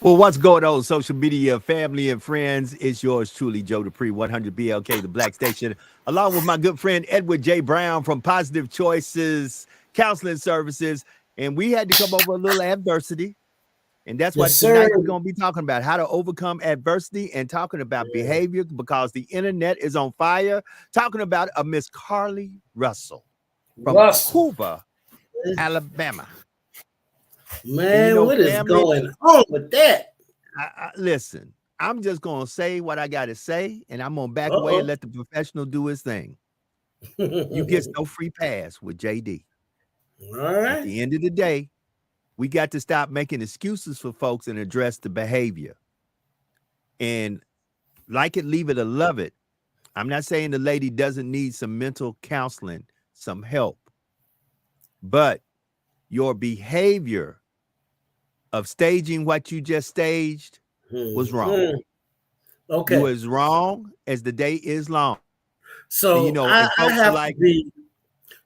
Well, what's going on, social media, family, and friends? It's yours truly, Joe Dupree, 100 BLK, the Black Station, along with my good friend Edward J. Brown from Positive Choices Counseling Services. And we had to come over a little adversity. And that's Yes, what sir. tonight we're going to be talking about, how to overcome adversity and talking about Yeah. behavior because the internet is on fire. Talking about a Miss Carly Russell from Russell, Hoover, Alabama. And man, what is family, going on with that? listen, I'm just gonna say what I gotta say, and I'm gonna back away and Uh-oh. let the professional do his thing. You get no free pass with JD. All At right. the end of the day, we got to stop making excuses for folks and address the behavior. And like it, leave it, or love it. I'm not saying the lady doesn't need some mental counseling, some help, but your behavior of staging what you just staged was wrong. Mhm. You Okay. as wrong as the day is long. And So I, and I folks are have to like, be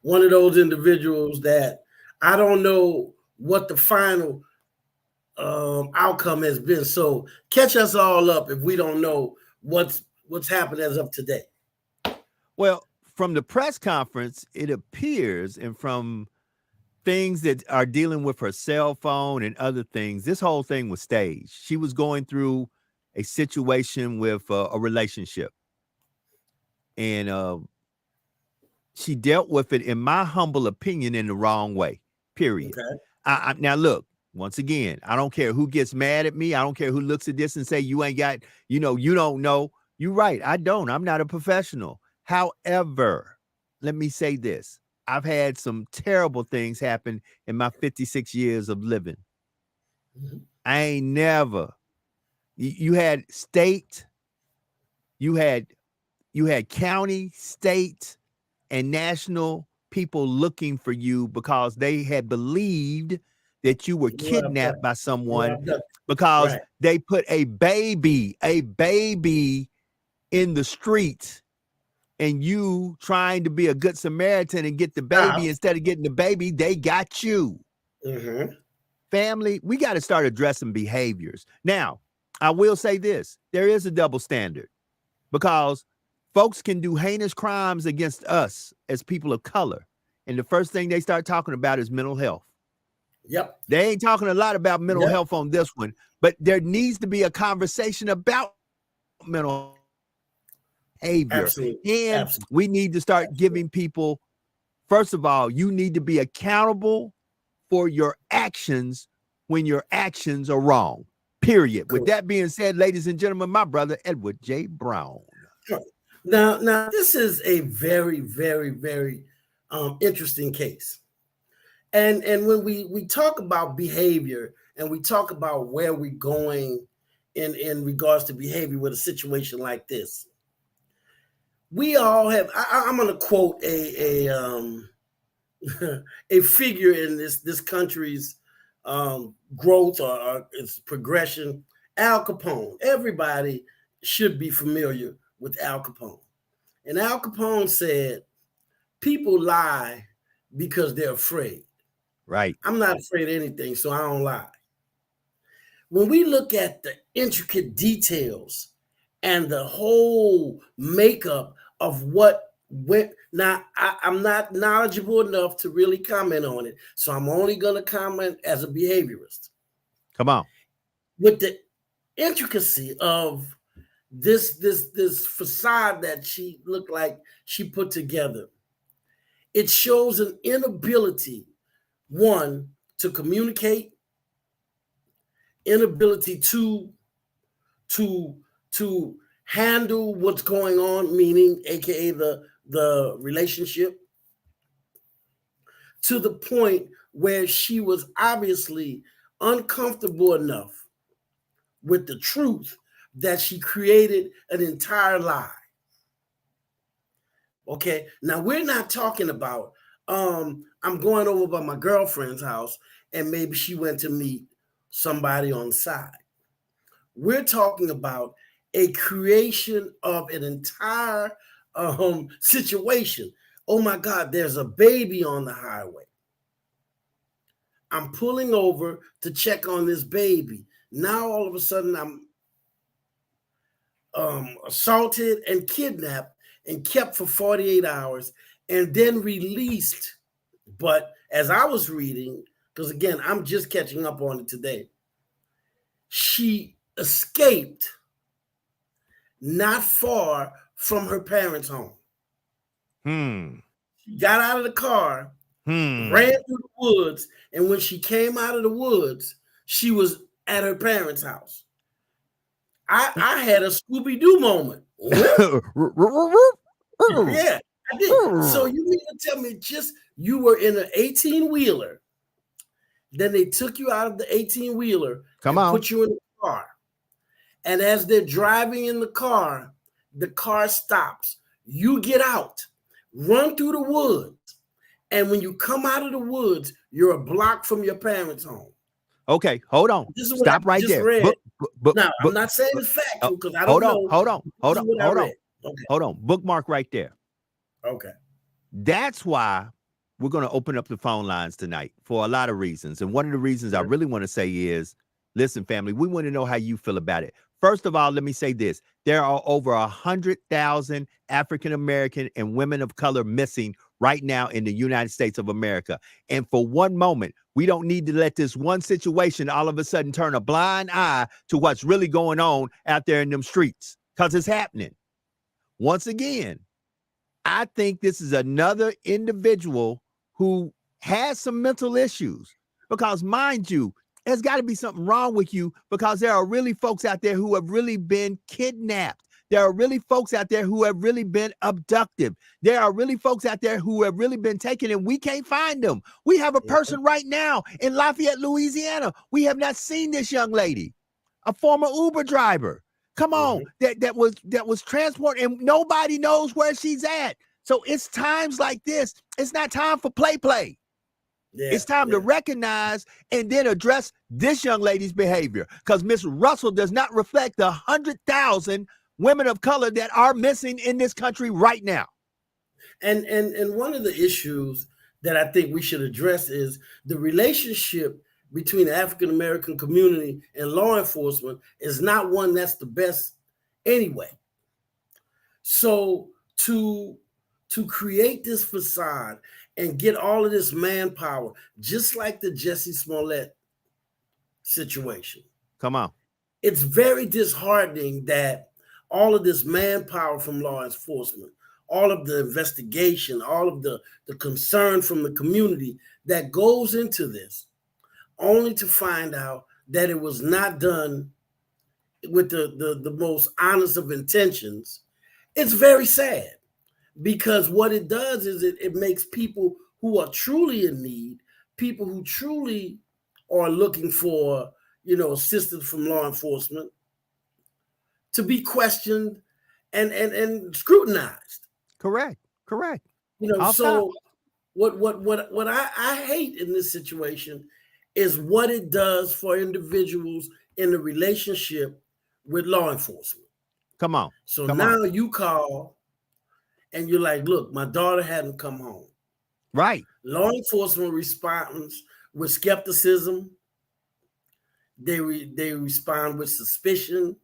one of those individuals that I don't know what the final outcome has been. So catch us all up if we don't know what's happened as of today. well, from the press conference, it appears, and from things that are dealing with her cell phone and other things, this whole thing was staged. She was going through a situation with a relationship, and she dealt with it, in my humble opinion, in the wrong way. Period. Okay. Now, look. Once again, I don't care who gets mad at me. I don't care who looks at this and say you ain't got, you don't know. You're right. I don't. I'm not a professional. However, let me say this. I've had some terrible things happen in my 56 years of living. Mhm. I ain't never. You had state, you had county, state, and national people looking for you because they had believed that you were You kidnapped by you someone abducted. because Right. they put a baby in the street, and you trying to be a good Samaritan and get the baby. Stop. Instead of getting the baby, they got you. Mm-hmm. Family, we got to start addressing behaviors. Now, I will say this, there is a double standard because folks can do heinous crimes against us as people of color. And the first thing they start talking about is mental health. Yep. They ain't talking a lot about mental Yep. health on this one, but there needs to be a conversation about mental behavior. Absolutely. And Absolutely. we need to start Absolutely. giving people, first of all, you need to be accountable for your actions when your actions are wrong. Period. With Correct. that being said, ladies and gentlemen, my brother Edward J. Brown. Now, this is a very, very, very interesting case. And when we talk about behavior and we talk about where we're going in regards to behavior with a situation like this, we all have. I'm going to quote a a figure in this country's growth or its progression. Al Capone. Everybody should be familiar with Al Capone. And Al Capone said, people lie because they're afraid. Right. I'm not afraid of anything, so I don't lie. When we look at the intricate details and the whole makeup of what went, now I'm not knowledgeable enough to really comment on it, so I'm only going to comment as a behaviorist. Come on. With the intricacy of this facade that she looked like she put together, it shows an inability, one, to communicate, inability to to handle what's going on, meaning aka the relationship, to the point where she was obviously uncomfortable enough with the truth that she created an entire lie. Okay, now we're not talking about I'm going over by my girlfriend's house and maybe she went to meet somebody on the side. We're talking about a creation of an entire situation. Oh my God, there's a baby on the highway. I'm pulling over to check on this baby. Now all of a sudden I'm assaulted and kidnapped and kept for 48 hours and then released. But as I was reading, because again, I'm just catching up on it today, she escaped not far from her parents' home. She got out of the car, ran through the woods, and when she came out of the woods, she was at her parents' house. I had a Scooby-Doo moment. Yeah, I did. So you mean to tell me you were in an 18-wheeler, then they took you out of the 18-wheeler and put you in the car. And as they're driving in the car stops. You get out, run through the woods, and when you come out of the woods, you're a block from your parents' home. Okay, hold on. Stop right there. Now, I'm not saying it's factual because I don't know. Hold on. Bookmark right there. Okay. That's why we're going to open up the phone lines tonight for a lot of reasons. And one of the reasons I really want to say is, listen, family, we want to know how you feel about it. First of all, let me say this. There are over 100,000 African-American and women of color missing right now in the United States of America. And for one moment, we don't need to let this one situation all of a sudden turn a blind eye to what's really going on out there in them streets, because it's happening. Once again, I think this is another individual who has some mental issues, because mind you, there's got to be something wrong with you, because there are really folks out there who have really been kidnapped. There are really folks out there who have really been abducted. There are really folks out there who have really been taken and we can't find them. We have a person right now in Lafayette, Louisiana. We have not seen this young lady, a former Uber driver. Come on, that was transported and nobody knows where she's at. So it's times like this. It's not time for play. Yeah, it's time to recognize and then address this young lady's behavior, because Miss Russell does not reflect the 100,000 women of color that are missing in this country right now. And one of the issues that I think we should address is the relationship between the African American community and law enforcement is not one that's the best anyway. So to create this facade and get all of this manpower, just like the Jussie Smollett situation. Come on. It's very disheartening that all of this manpower from law enforcement, all of the investigation, all of the concern from the community that goes into this, only to find out that it was not done with the most honest of intentions. It's very sad. Because what it does is it makes people who are truly in need, people who truly are looking for, assistance from law enforcement, to be questioned and scrutinized. Correct. So what I hate in this situation is what it does for individuals in the relationship with law enforcement. Come on. So now you call and you're like, look, my daughter hadn't come home. Right. Law enforcement responds with skepticism. They respond with suspicion.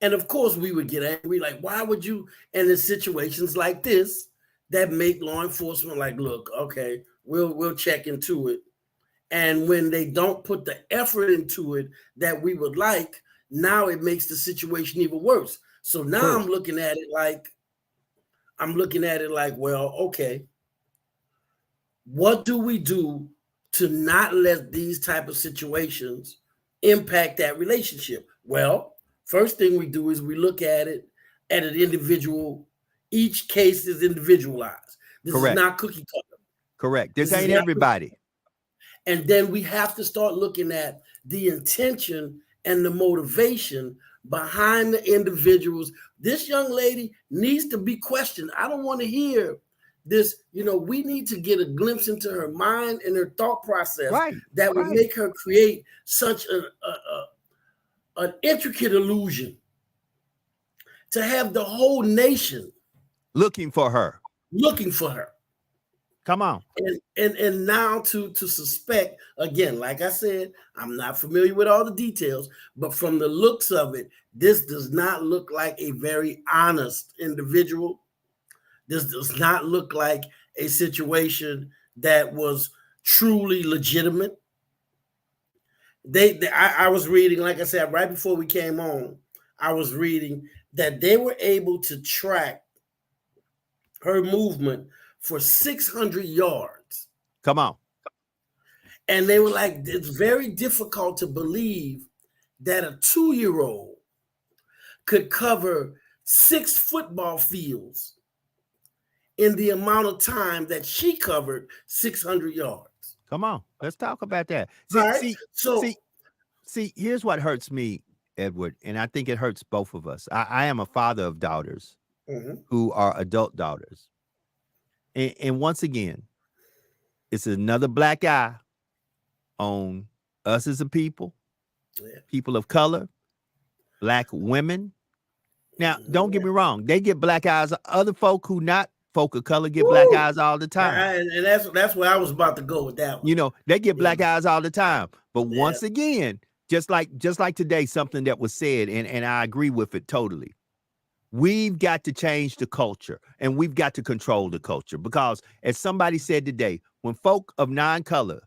And of course, we would get angry, like, why would you? And in situations like this, that make law enforcement like, look, okay, we'll check into it. And when they don't put the effort into it that we would like, now it makes the situation even worse. So now I'm looking at it like, well, okay, what do we do to not let these type of situations impact that relationship? Well, first thing we do is we look at it at an individual. Each case is individualized. This is not cookie cutter. Correct. This ain't everybody. And then we have to start looking at the intention and the motivation behind the individuals. This young lady needs to be questioned. I don't want to hear this. We need to get a glimpse into her mind and her thought process that would make her create such an intricate illusion to have the whole nation looking for her. Come on. And now to suspect, again, like I said, I'm not familiar with all the details, but from the looks of it, this does not look like a very honest individual. This does not look like a situation that was truly legitimate. I was reading, like I said, right before we came on, I was reading that they were able to track her movement for 600 yards. Come on. And they were like, it's very difficult to believe that a 2-year-old could cover 6 football fields in the amount of time that she covered 600 yards. Come on. Let's talk about that. See, here's what hurts me, Edward, and I think it hurts both of us. I am a father of daughters who are adult daughters. And once again, it's another black eye on us as a people, people of color, black women. Now, don't get me wrong. They get black eyes. Other folk who not folk of color get black eyes all the time. And that's where I was about to go with that one. You know, they get black eyes all the time. But once again, just like today, something that was said, and I agree with it totally. We've got to change the culture, and we've got to control the culture, because as somebody said today, when folk of non-color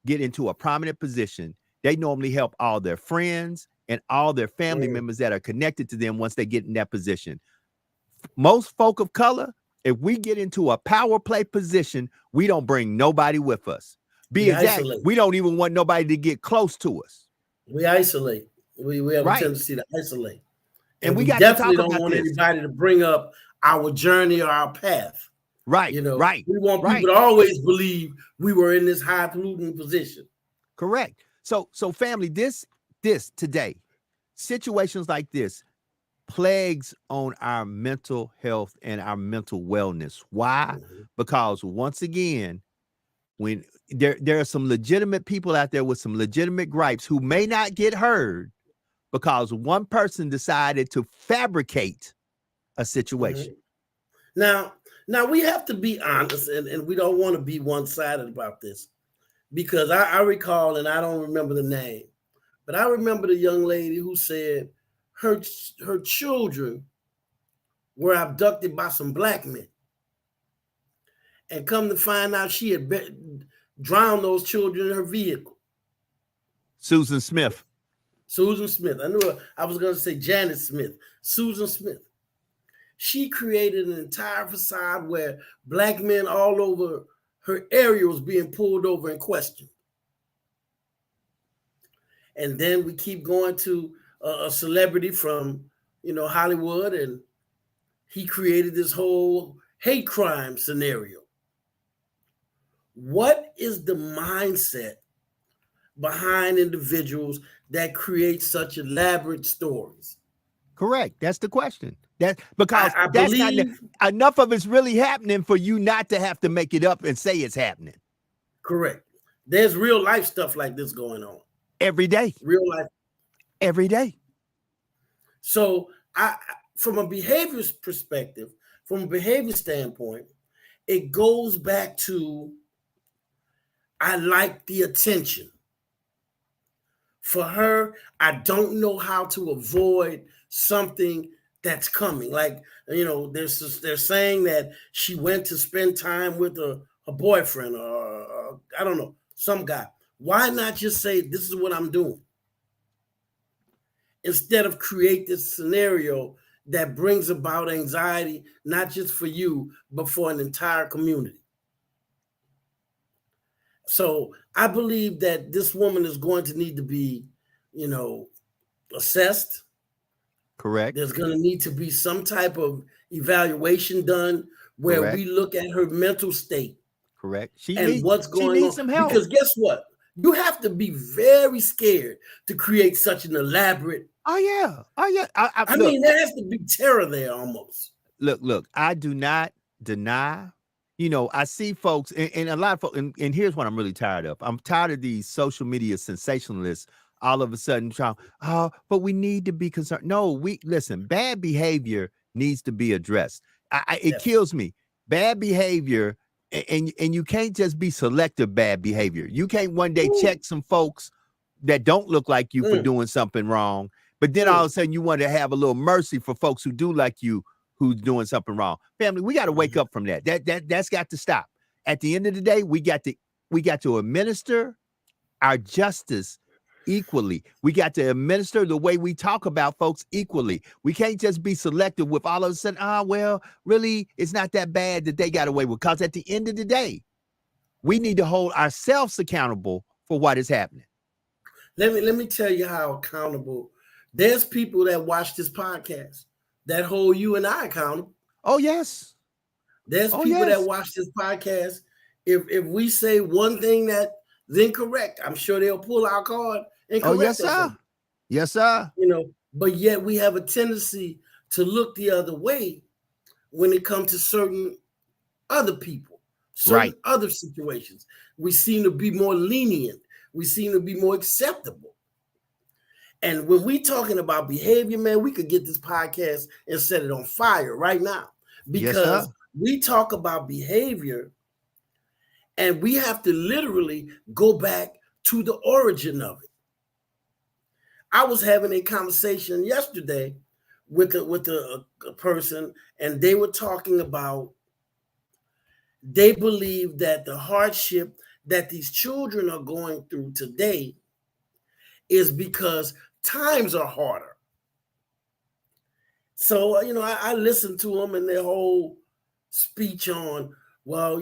get into a prominent position, they normally help all their friends and all their family members that are connected to them once they get in that position. Most folk of color, if we get into a power play position, we don't bring nobody with us. Be exact, we don't even want nobody to get close to us. We isolate. We have a tendency to isolate. And we got definitely to talk don't want this. anybody to bring up our journey or our path. Right. You know, right. We want people to always believe we were in this highfalutin position. Correct. So family, this today, situations like this plagues on our mental health and our mental wellness. Why? Because once again, when there are some legitimate people out there with some legitimate gripes who may not get heard because one person decided to fabricate a situation. Now we have to be honest, and we don't want to be one-sided about this, because I recall, and I don't remember the name, but I remember the young lady who said her children were abducted by some black men. And come to find out, she had drowned those children in her vehicle. Susan Smith. I knew her. I was going to say Janet Smith. Susan Smith. She created an entire facade where black men all over her area was being pulled over and questioned. And then we keep going to a celebrity from, Hollywood, and he created this whole hate crime scenario. What is the mindset behind individuals that create such elaborate stories? Correct. That's the question. Because I believe not enough of it's really happening for you not to have to make it up and say it's happening. Correct. There's real life stuff like this going on every day. Real life every day. So from a behavior perspective, from a behavior standpoint, it goes back to, I like the attention. For her, I don't know how to avoid something that's coming. Like, they're saying that she went to spend time with a boyfriend or I don't know, some guy. Why not just say, this is what I'm doing? Instead of create this scenario that brings about anxiety, not just for you, but for an entire community. So I believe that this woman is going to need to be, assessed. Correct. There's going to need to be some type of evaluation done where we look at her mental state. Correct. What's going on. Some help. Because guess what? You have to be very scared to create such an elaborate. Oh yeah. I mean, there has to be terror there almost. Look. I do not deny. I see folks, and a lot of folks, and here's what I'm really tired of. I'm tired of these social media sensationalists all of a sudden trying, but we need to be concerned. No, listen, bad behavior needs to be addressed. It kills me. Bad behavior and you can't just be selective bad behavior. You can't one day Ooh. check some folks that don't look like you for Mm, doing something wrong, but then all of mm, a sudden you want to have a little mercy for folks who do like you, who's doing something wrong. Family, we got to wake mhm. up from that. That's got to stop. At the end of the day, we got to administer our justice equally. We got to administer the way we talk about folks equally. We can't just be selective with all of a sudden, well, really, it's not that bad that they got away with. Because at the end of the day, we need to hold ourselves accountable for what is happening. Let me tell you how accountable. There's people that watch this podcast that hold you and I accountable. Oh, yes. There's Oh, people that yes. watch this podcast. If we say one thing that's incorrect, I'm sure they'll pull our card and Oh, yes, correct us on sir. Yes, sir. it. But yet we have a tendency to look the other way when it comes to certain other people, certain Right. other situations. We seem to be more lenient. We seem to be more acceptable. And when we talking about behavior, man, we could get this podcast and set it on fire right now, Yes, sir. because we talk about behavior and we have to literally go back to the origin of it. I was having a conversation yesterday with a person, and they were talking about, they believe that the hardship that these children are going through today is because times are harder. So, I listened to them and their whole speech on, well,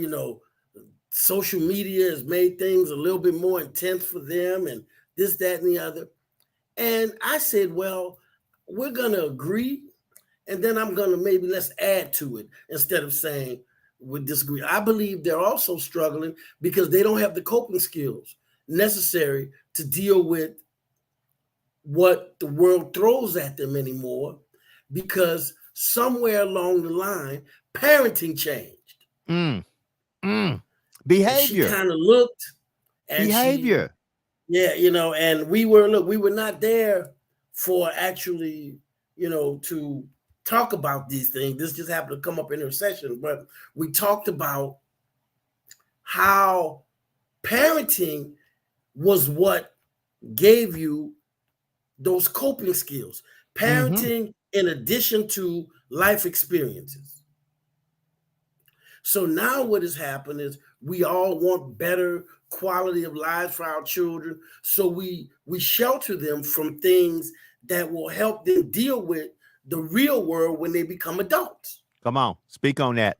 social media has made things a little bit more intense for them and this, that, and the other. And I said, well, we're going to agree. And then I'm going to maybe let's add to it instead of saying we disagree. I believe they're also struggling because they don't have the coping skills necessary to deal with what the world throws at them anymore, because somewhere along the line, parenting changed. Mm. And she Behavior. kind of looked and Behavior. and we were not there for actually, to talk about these things. This just happened to come up in her session, but we talked about how parenting was what gave you those coping skills. Parenting in addition to life experiences. So now what has happened is we all want better quality of lives for our children. So we shelter them from things that will help them deal with the real world when they become adults. Come on, speak on that.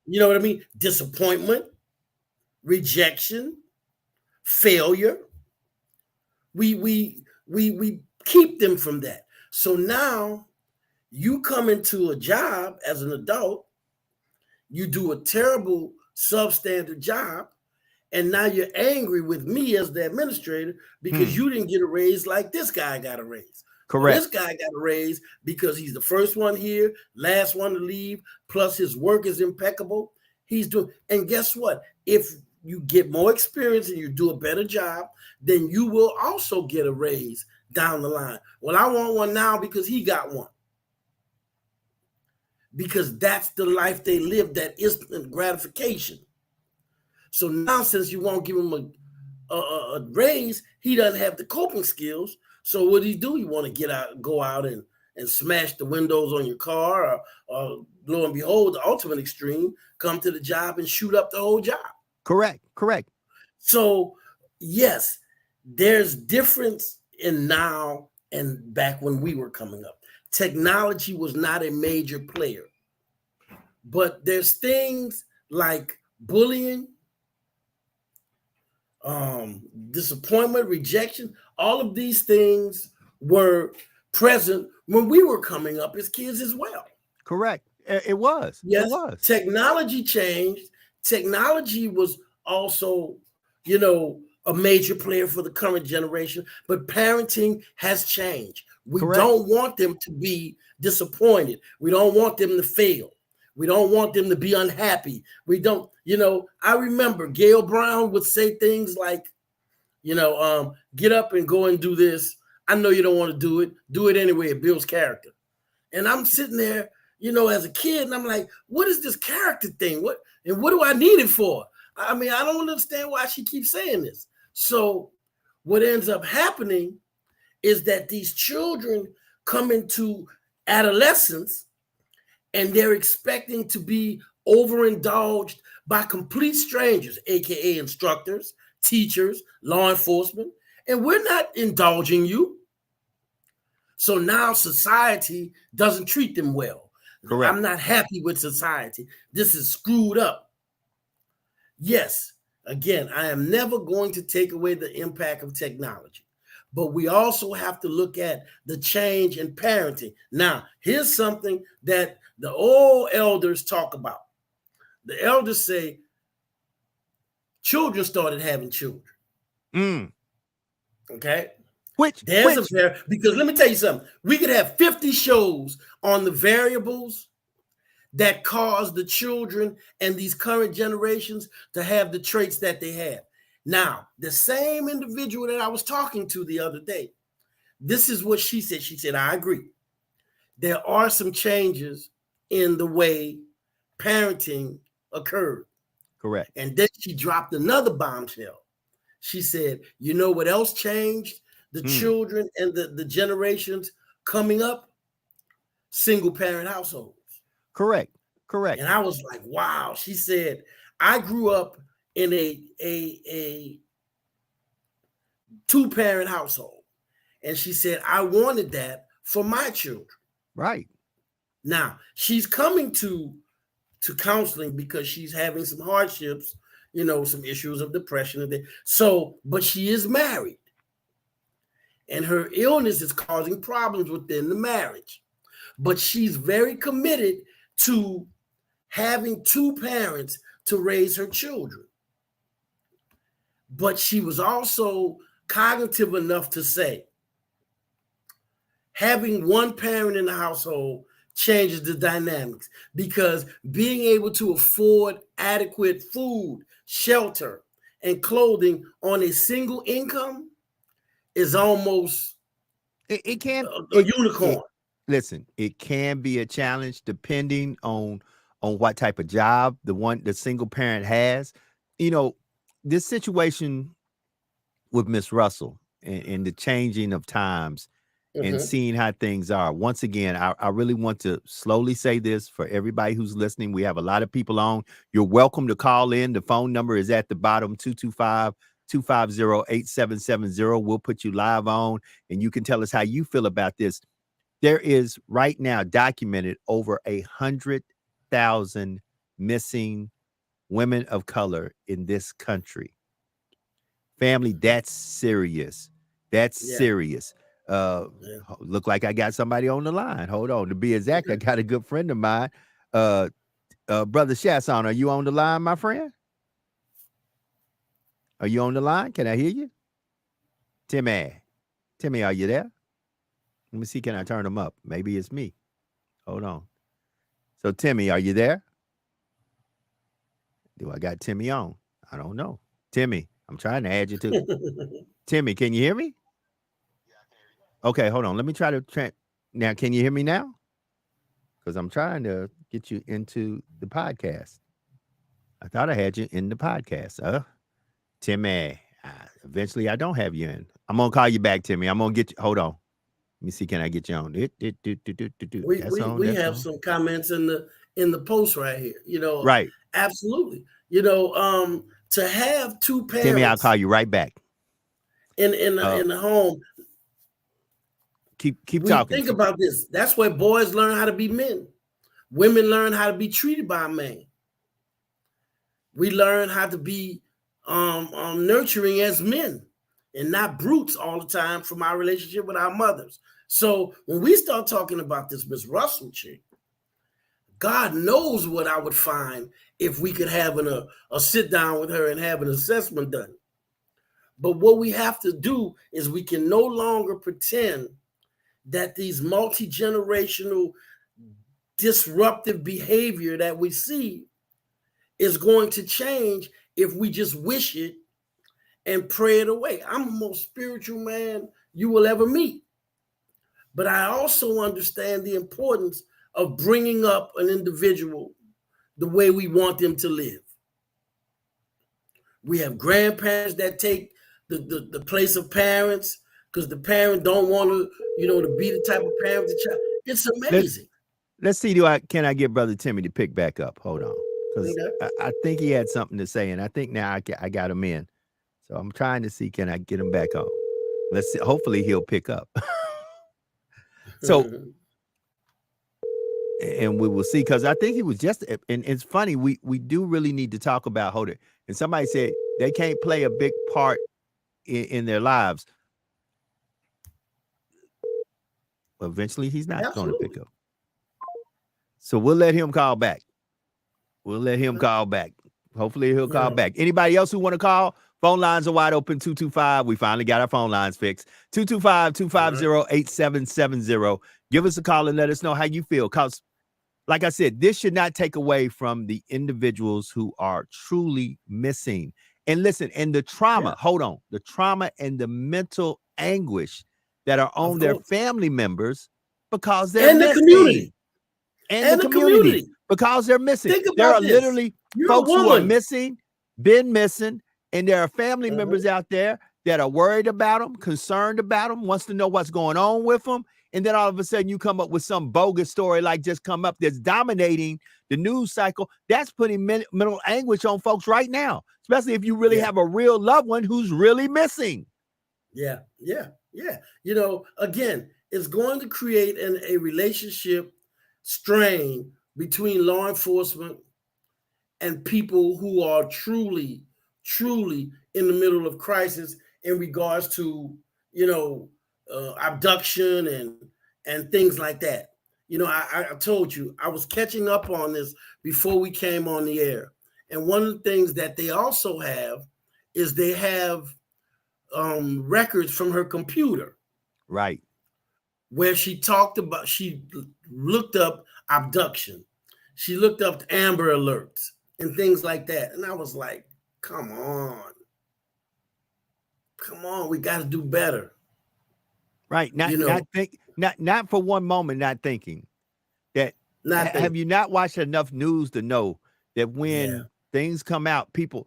You know what I mean? Disappointment, rejection, failure. We keep them from that. So now you come into a job as an adult, you do a terrible substandard job, and now you're angry with me as the administrator because you didn't get a raise like this guy got a raise. Correct. This guy got a raise because he's the first one here, last one to leave, plus his work is impeccable. He's doing, and guess what? If you get more experience and you do a better job, then you will also get a raise down the line. Well, I want one now because he got one. Because that's the life they live, that instant gratification. So now, since you won't give him a raise, he doesn't have the coping skills. So what do? You want to go out and smash the windows on your car, or lo and behold, the ultimate extreme, come to the job and shoot up the whole job. Correct. So yes, there's difference in now and back when we were coming up. Technology was not a major player, but there's things like bullying, disappointment, rejection. All of these things were present when we were coming up as kids as well. Correct. It was. Yes, It was. technology changed. Technology was also, a major player for the current generation, but parenting has changed. We Correct. don't want them to be disappointed. We don't want them to fail. We don't want them to be unhappy. We don't, I remember Gail Brown would say things like, get up and go and do this. I know you don't want to do it. Do it anyway. It builds character. And I'm sitting there, as a kid, and I'm like, what is this character thing? What do I need it for? I mean, I don't understand why she keeps saying this. So what ends up happening is that these children come into adolescence and they're expecting to be overindulged by complete strangers, aka instructors, teachers, law enforcement, and we're not indulging you. So now society doesn't treat them well. Correct. I'm not happy with society. This is screwed up. Yes, again, I am never going to take away the impact of technology, but we also have to look at the change in parenting. Now, here's something that the old elders talk about. The elders say children started having children. Okay? Because let me tell you something. We could have 50 shows on the variables that cause the children and these current generations to have the traits that they have. Now, the same individual that I was talking to the other day, this is what she said. She said, I agree. There are some changes in the way parenting occurred. Correct. And then she dropped another bombshell. She said, you know what else changed? The children and the generations coming up? Single parent households. Correct. And I was like, wow. She said, I grew up in a two-parent household. And she said, I wanted that for my children. Right. Now, she's coming to counseling because she's having some hardships, some issues of depression. But she is married. And her illness is causing problems within the marriage. But she's very committed to having two parents to raise her children. But she was also cognitive enough to say, having one parent in the household changes the dynamics, because being able to afford adequate food, shelter, and clothing on a single income is almost a unicorn. Listen, it can be a challenge depending on what type of job the single parent has. This situation with Miss Russell and the changing of times and seeing how things are. Once again, I really want to slowly say this for everybody who's listening. We have a lot of people on. You're welcome to call in. The phone number is at the bottom, 225-250-8770. We'll put you live on, and you can tell us how you feel about this. There is right now documented over 100,000 missing women of color in this country. Family, that's serious. Serious. Look like I got somebody on the line. Hold on. To be exact, I got a good friend of mine. Brother Chasson, are you on the line, my friend? Are you on the line? Can I hear you? Timmy, are you there? Let me see. Can I turn him up? Maybe it's me. Hold on. So, Timmy, are you there? Do I got Timmy on? I don't know. Timmy, I'm trying to add you to. Timmy, can you hear me? Okay, hold on. Let me try to now. Can you hear me now? Because I'm trying to get you into the podcast. I thought I had you in the podcast. Timmy, eventually I don't have you in. I'm gonna call you back, Timmy. I'm gonna get you. Hold on. Let me see. Can I get you on? We have some comments in the post right here. Right. Absolutely. To have two parents. Timmy, I'll call you right back. In the home. Keep talking. Think about this. That's where boys learn how to be men. Women learn how to be treated by a man. We learn how to be nurturing as men and not brutes all the time from our relationship with our mothers. So when we start talking about this Miss Russell chick, God knows what I would find if we could have a sit down with her and have an assessment done. But what we have to do is we can no longer pretend that these multi-generational disruptive behavior that we see is going to change if we just wish it and pray it away. I'm the most spiritual man you will ever meet. But I also understand the importance of bringing up an individual the way we want them to live. We have grandparents that take the place of parents because the parent don't want to, to be the type of parent the child. It's amazing. Let's see. Can I get Brother Timmy to pick back up? Hold on, because I think he had something to say, and I think now I got him in. So I'm trying to see, can I get him back on? Let's see. Hopefully he'll pick up. So, and we will see, because I think he was just, and it's funny, we do really need to talk about, hold it. And somebody said they can't play a big part in their lives. Eventually he's not going to pick up. So we'll let him call back. Hopefully he'll call back. Anybody else who want to call? Phone lines are wide open. 225. We finally got our phone lines fixed. 225-250-8770. Give us a call and let us know how you feel. Because, like I said, this should not take away from the individuals who are truly missing. And listen, and the trauma, the trauma and the mental anguish that are on their family members because they're missing. Community. And the community. Because they're missing. There are literally folks who are missing, been missing, and there are family members out there that are worried about them, concerned about them, wants to know what's going on with them. And then all of a sudden you come up with some bogus story like just come up that's dominating the news cycle. That's putting mental anguish on folks right now, especially if you really have a real loved one who's really missing. Yeah. Again, it's going to create a relationship strain between law enforcement and people who are truly in the middle of crisis in regards to, abduction and things like that. I told you, I was catching up on this before we came on the air. And one of the things that they also have is they have records from her computer. Right. Where she looked up abduction. She looked up Amber Alerts and things like that. And I was like, come on, we got to do better. Right. Not for one moment, not thinking that. Have you not watched enough news to know that when things come out, people,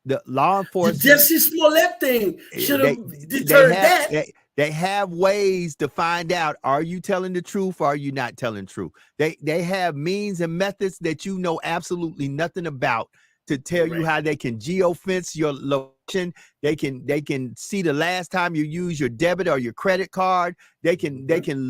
the law enforcement, the Jesse Smollett thing should have deterred that. They have ways to find out, are you telling the truth or are you not telling the truth? They have means and methods that you know absolutely nothing about to tell you how they can geofence your location. They can see the last time you use your debit or your credit card. They can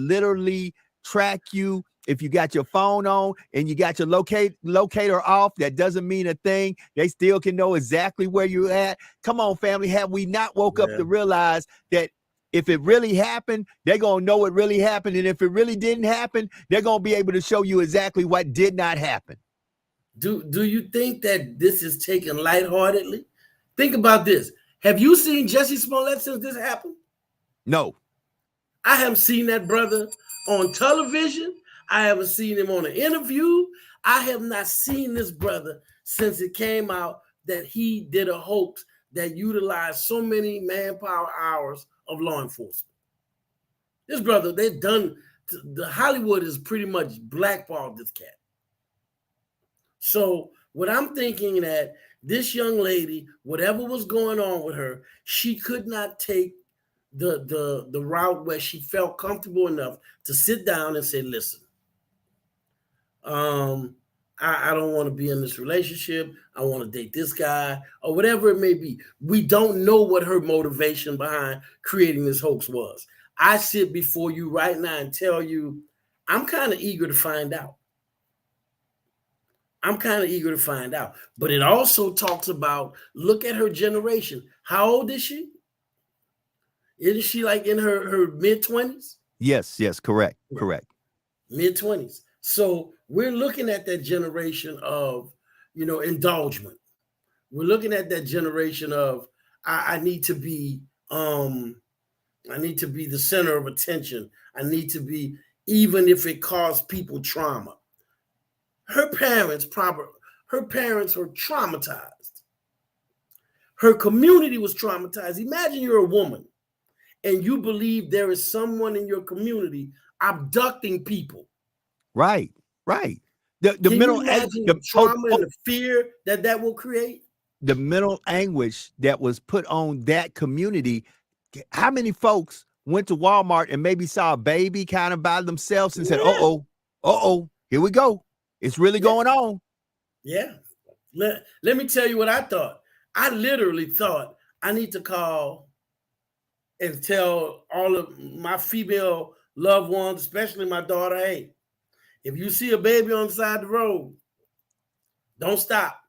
literally track you. If you got your phone on and you got your locator off, that doesn't mean a thing. They still can know exactly where you're at. Come on, family. Have we not woke up to realize that if it really happened, they're going to know it really happened. And if it really didn't happen, they're going to be able to show you exactly what did not happen. Do you think that this is taken lightheartedly? Think about this. Have you seen Jesse Smollett since this happened? No. I haven't seen that brother on television. I haven't seen him on an interview. I have not seen this brother since it came out that he did a hoax that utilized so many manpower hours of law enforcement. This brother, the Hollywood is pretty much blackballed this cat. So what I'm thinking that this young lady, whatever was going on with her, she could not take the route where she felt comfortable enough to sit down and say, listen, I don't want to be in this relationship. I want to date this guy or whatever it may be. We don't know what her motivation behind creating this hoax was. I sit before you right now and tell you, I'm kind of eager to find out. But it also talks about, look at her generation. How old is she? Isn't she like in her mid-20s? Yes, correct. Mid-20s. So we're looking at that generation of, indulgement. We're looking at that generation of, I need to be the center of attention. I need to be, even if it caused people trauma. Her parents were traumatized. Her community was traumatized. Imagine you're a woman and you believe there is someone in your community abducting people. Right. The Can you mental imagine the the trauma and the fear that will create? the mental anguish that was put on that community. How many folks went to Walmart and maybe saw a baby kind of by themselves and said, Yeah, here we go. It's really yeah, going on. yeah. Let me tell you what I thought. I literally thought I need to call and tell all of my female loved ones, especially my daughter, hey, if you see a baby on the side of the road, don't stop.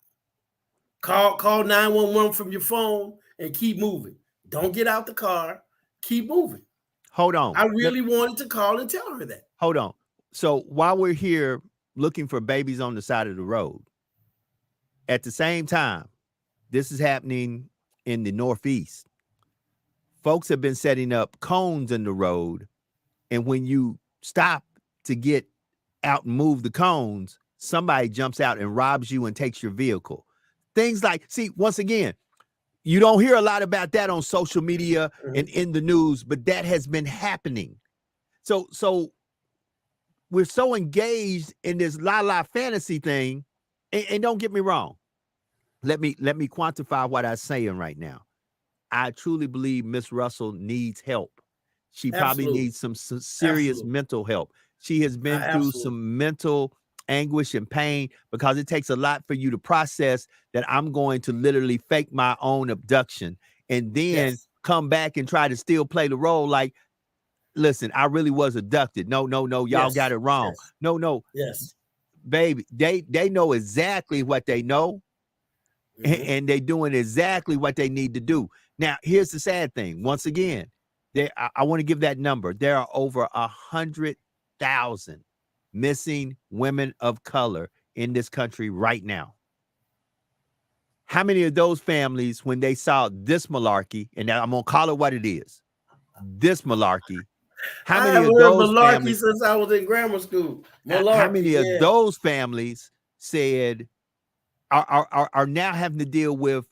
Call 911 from your phone and keep moving. Don't get out the car. Keep moving. Hold on. I really wanted to call and tell her that. Hold on. So while we're here looking for babies on the side of the road, at the same time, this is happening in the Northeast. Folks have been setting up cones in the road, and when you stop to get out and move the cones, somebody jumps out and robs you and takes your vehicle. Things like, see, once again, you don't hear a lot about that on social media and in the news, but that has been happening. So we're so engaged in this la fantasy thing, and don't get me wrong. Let me quantify what I'm saying right now. I truly believe Miss Russell needs help. She probably Absolutely. needs some serious Absolutely. mental help. She has been through Absolutely. some mental anguish and pain, because it takes a lot for you to process that I'm going to literally fake my own abduction and then Yes. come back and try to still play the role like, listen, I really was abducted. No, y'all Yes. got it wrong. Yes. No, Yes. baby, they know exactly what they know, and they're doing exactly what they need to do. Now, here's the sad thing. Once again, I want to give that number. There are over 100,000 missing women of color in this country right now. How many of those families, when they saw this malarkey, and I'm gonna call it what it is, this malarkey, how many of those families since I was in grammar school. how many of those families said are now having to deal with,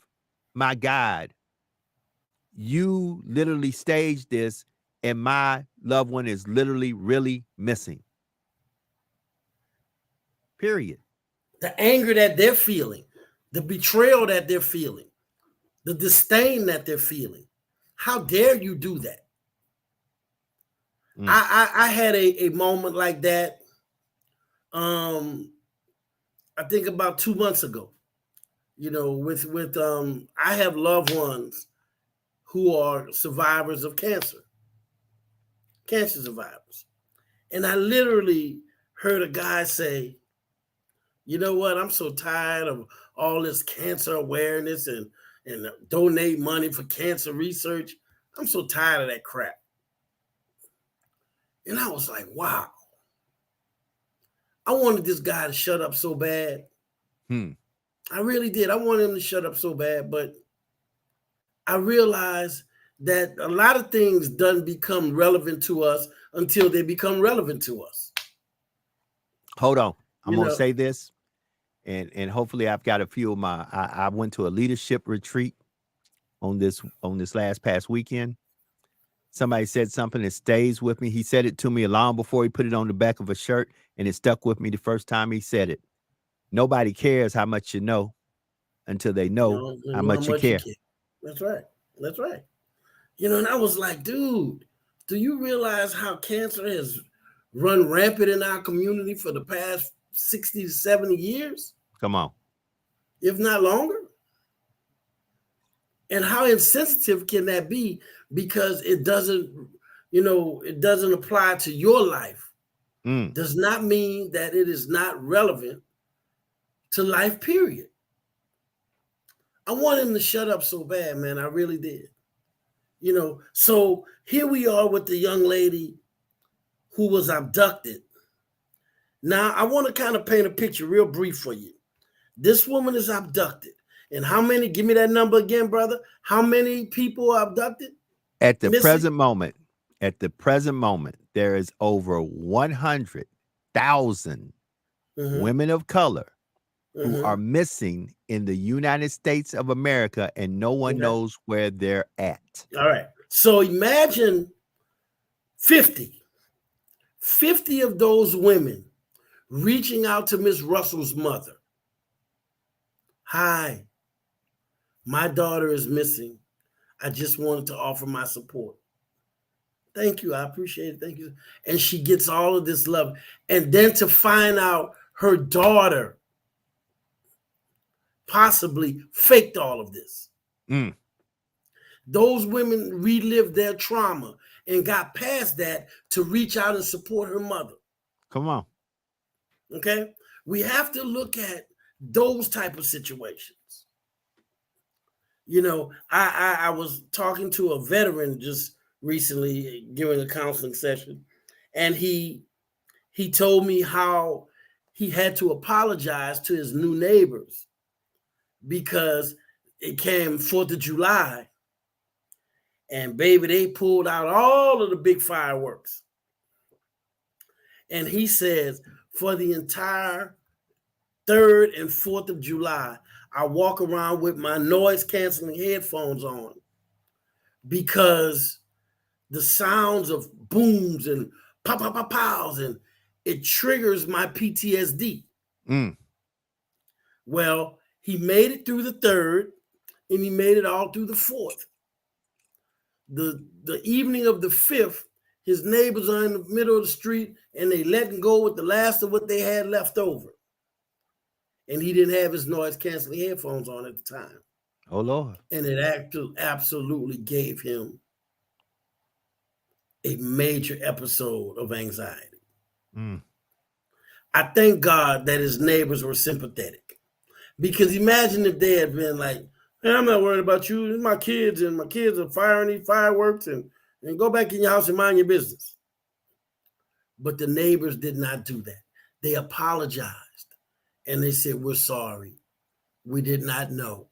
my God, you literally staged this and my loved one is literally really missing. Period. The anger that they're feeling, the betrayal that they're feeling, the disdain that they're feeling. How dare you do that? I had a moment like that. I think about 2 months ago. You know, with I have loved ones who are survivors of cancer survivors, and I literally heard a guy say, "You know what? I'm so tired of all this cancer awareness and donate money for cancer research. I'm so tired of that crap." And I was like, wow. I wanted this guy to shut up so bad. I really did. I wanted him to shut up so bad, but I realized that a lot of things doesn't become relevant to us until they become relevant to us. Hold on. I'm going to say this, and hopefully I've got a few of my, I went to a leadership retreat on this past weekend. Somebody said something that stays with me. He said it to me long before he put it on the back of a shirt, and it stuck with me the first time he said it. Nobody cares how much you know until they know how much you care. That's right. That's right. You know, and I was like, dude, do you realize how cancer has run rampant in our community for the past 60 to 70 years? Come on. If not longer. And how insensitive can that be? Because it doesn't, it doesn't apply to your life. Does not mean that it is not relevant to life, period. I want him to shut up so bad, man. I really did. So here we are with the young lady who was abducted. Now, I want to kind of paint a picture real brief for you. This woman is abducted. And how many, give me that number again, brother. How many people are abducted? At the present moment, there is over 100,000 women of color who are missing in the United States of America, and no one knows where they're at. All right. So imagine 50 of those women reaching out to Miss Russell's mother. Hi, my daughter is missing. I just wanted to offer my support. Thank you. I appreciate it. Thank you. And she gets all of this love. And then to find out her daughter possibly faked all of this. Mm. Those women relived their trauma and got past that to reach out and support her mother. Come on. Okay? We have to look at those type of situations. You know, I was talking to a veteran just recently during a counseling session, and he told me how he had to apologize to his new neighbors because it came 4th of July, and baby, they pulled out all of the big fireworks. And he says, for the entire 3rd and 4th of July, I walk around with my noise canceling headphones on because the sounds of booms and pow, pow, pow, pows, and it triggers my PTSD. Mm. Well, he made it through the 3rd and he made it all through the 4th. The evening of the 5th, his neighbors are in the middle of the street and they letting go with the last of what they had left over. And he didn't have his noise canceling headphones on at the time. Oh, Lord. And it absolutely gave him a major episode of anxiety. Mm. I thank God that his neighbors were sympathetic. Because imagine if they had been like, hey, I'm not worried about you. It's my kids, and my kids are firing these fireworks, and go back in your house and mind your business. But the neighbors did not do that. They apologized. And they said, we're sorry. We did not know.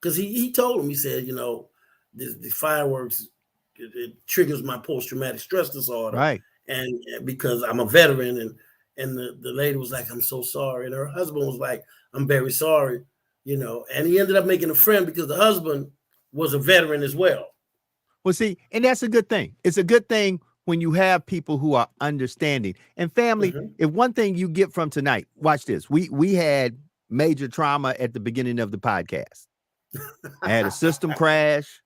Because he told him, he said, you know, the fireworks, it triggers my post-traumatic stress disorder. Right. And because I'm a veteran, and the lady was like, I'm so sorry. And her husband was like, I'm very sorry, you know. And he ended up making a friend because the husband was a veteran as well. Well, see, and that's a good thing. It's a good thing when you have people who are understanding. And family, if one thing you get from tonight, watch this. We had major trauma at the beginning of the podcast. I had a system crash.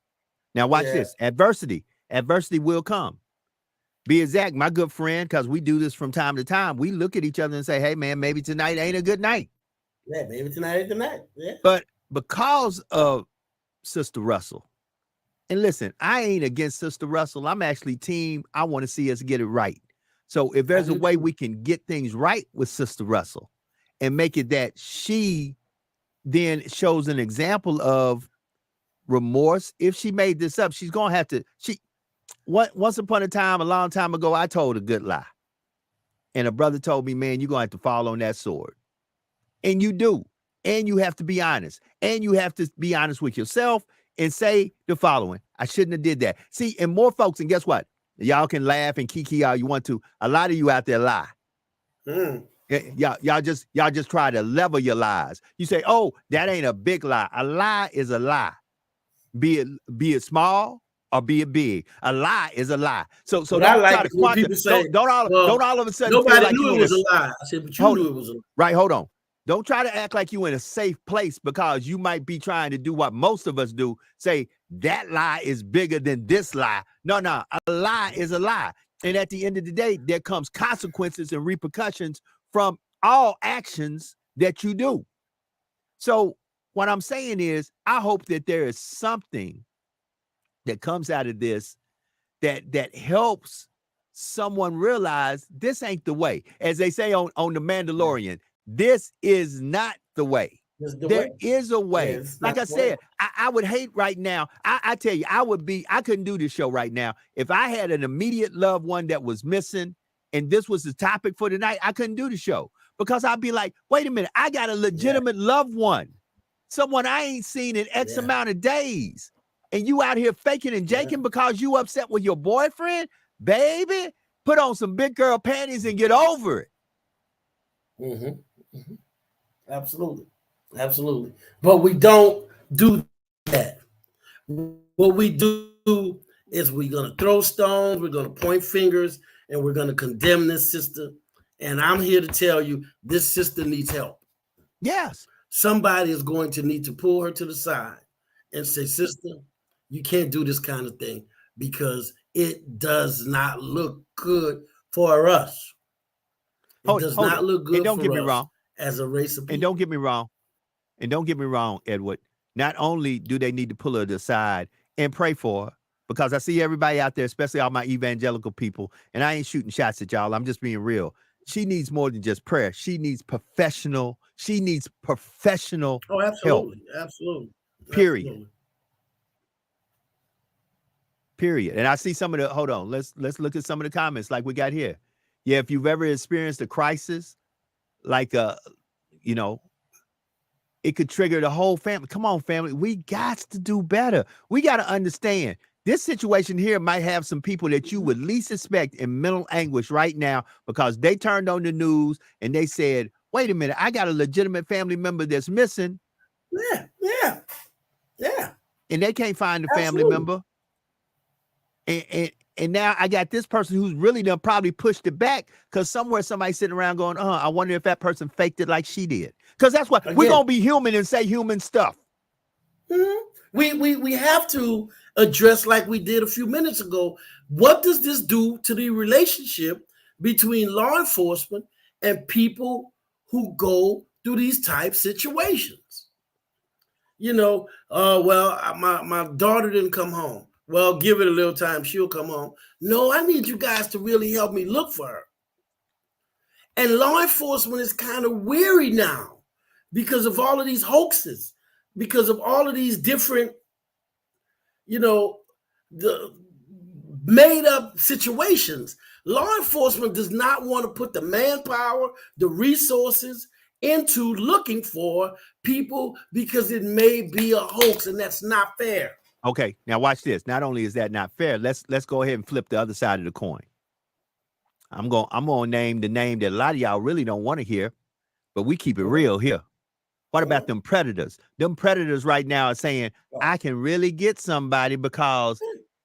Now watch this. Adversity will come. Be exact, my good friend, because we do this from time to time. We look at each other and say, hey, man, maybe tonight ain't a good night. Yeah, maybe tonight ain't the night. Yeah. But because of Sister Russell, and listen, I ain't against Sister Russell. I'm actually team. I want to see us get it right. So if there's a way we can get things right with Sister Russell and make it that she then shows an example of remorse. If she made this up, she's going to have to, once upon a time, a long time ago, I told a good lie. And a brother told me, man, you're going to have to fall on that sword. And you do. And you have to be honest. And you have to be honest with yourself and say the following: I shouldn't have did that. See, and more folks, and guess what? Y'all can laugh and kiki all you want to. A lot of you out there lie. Y'all just try to level your lies. You say, oh, that ain't a big lie. A lie is a lie. Be it small or be it big. A lie is a lie. So don't try to quantify. Don't all of a sudden nobody feel like knew it was a lie. I said, but you knew it was a lie. Right, hold on. Don't try to act like you in a safe place because you might be trying to do what most of us do. Say that lie is bigger than this lie. No, a lie is a lie. And at the end of the day, there comes consequences and repercussions from all actions that you do. So what I'm saying is, I hope that there is something that comes out of this that helps someone realize this ain't the way. As they say on The Mandalorian, this is not the way. There is a way. Like I said, I would hate right now. I tell you, I couldn't do this show right now. If I had an immediate loved one that was missing and this was the topic for tonight, I couldn't do the show because I'd be like, wait a minute, I got a legitimate loved one, someone I ain't seen in X amount of days. And you out here faking and jaking because you upset with your boyfriend, baby, put on some big girl panties and get over it. Absolutely. But we don't do that. What we do is we're going to throw stones, we're going to point fingers, and we're going to condemn this sister And I'm here to tell you, this sister needs help. Yes. Somebody is going to need to pull her to the side and say, sister, you can't do this kind of thing because it does not look good for us. It does not look good don't for get me us wrong. as a race of people. And don't get me wrong, Edward. Not only do they need to pull her to the side and pray for her, because I see everybody out there, especially all my evangelical people, and I ain't shooting shots at y'all. I'm just being real. She needs more than just prayer. She needs professional. Oh, absolutely. Help. Absolutely. Period. Absolutely. Period. And I see some of the, hold on, let's look at some of the comments like we got here. Yeah, if you've ever experienced a crisis, like you know, it could trigger the whole family. Come on, family. We got to do better. We got to understand this situation here might have some people that you would least expect in mental anguish right now because they turned on the news and they said, wait a minute, I got a legitimate family member that's missing. Yeah. And they can't find the family member. And now I got this person who's really done probably pushed it back because somewhere somebody's sitting around going, I wonder if that person faked it like she did. Because that's what we're going to be human and say human stuff. We have to address, like we did a few minutes ago, what does this do to the relationship between law enforcement and people who go through these type situations? My daughter didn't come home. Well, give it a little time, she'll come home. No, I need you guys to really help me look for her. And law enforcement is kind of weary now because of all of these hoaxes, because of all of these different, the made up situations. Law enforcement does not want to put the manpower, the resources into looking for people because it may be a hoax, and that's not fair. Okay, now watch this. Not only is that not fair, let's go ahead and flip the other side of the coin. I'm gonna name the name that a lot of y'all really don't want to hear, but we keep it real here. What about them predators? Them predators right now are saying, I can really get somebody because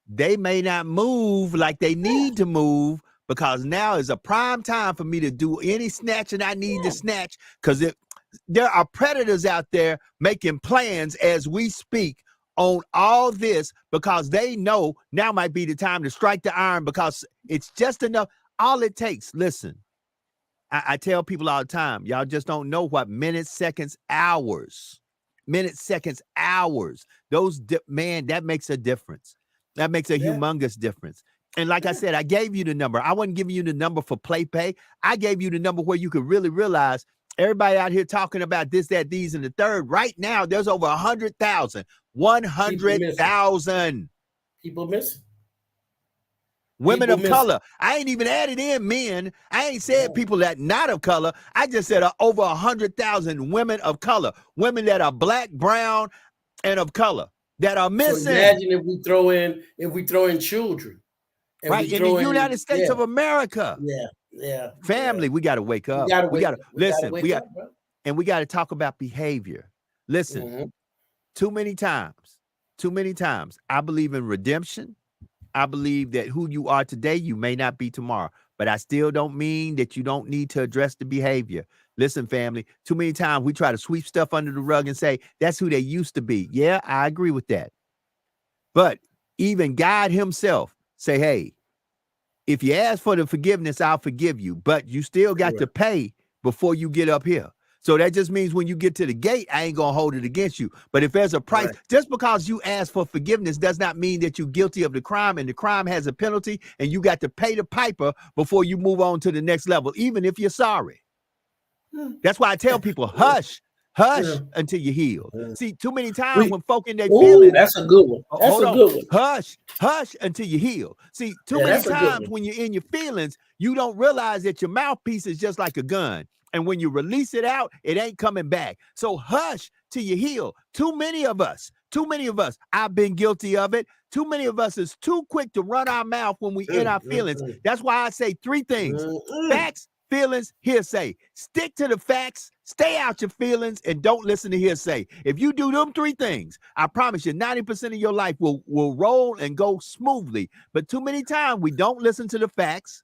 they may not move like they need to move because now is a prime time for me to do any snatching I need to snatch because there are predators out there making plans as we speak on all this because they know now might be the time to strike the iron because it's just enough. All it takes, listen, I tell people all the time, y'all just don't know what minutes, seconds, hours, those, that makes a difference. That makes a humongous difference. And like I said, I gave you the number. I wasn't giving you the number for play pay. I gave you the number where you could really realize everybody out here talking about this, that, these, and the third. Right now, there's over 100,000. 100,000 people missing. Women of color. I ain't even added in men. I ain't said people that not of color. I just said over 100,000 women of color, women that are black, brown, and of color that are missing. So imagine if we throw in children, right in the United States of America. Yeah. Family, we got to wake up. We got to listen. We got to talk about behavior. Listen, too many times, I believe in redemption. I believe that who you are today, you may not be tomorrow, but I still don't mean that you don't need to address the behavior. Listen, family, too many times we try to sweep stuff under the rug and say, that's who they used to be. Yeah, I agree with that. But even God himself say, hey, if you ask for the forgiveness, I'll forgive you, but you still got to pay before you get up here. So that just means when you get to the gate, I ain't going to hold it against you. But if there's a price, just because you ask for forgiveness does not mean that you're guilty of the crime, and the crime has a penalty and you got to pay the piper before you move on to the next level, even if you're sorry. That's why I tell people, hush until you heal. See, too many times when folk in their feelings. That's a good one. That's a good one. Hush until you heal. See, too many times when you're in your feelings, you don't realize that your mouthpiece is just like a gun. And when you release it out, it ain't coming back. So hush till you heal. Too many of us, I've been guilty of it. Too many of us is too quick to run our mouth when we in our feelings. That's why I say three things: facts, feelings, hearsay. Stick to the facts, stay out your feelings, and don't listen to hearsay. If you do them three things, I promise you 90% of your life will roll and go smoothly. But too many times we don't listen to the facts.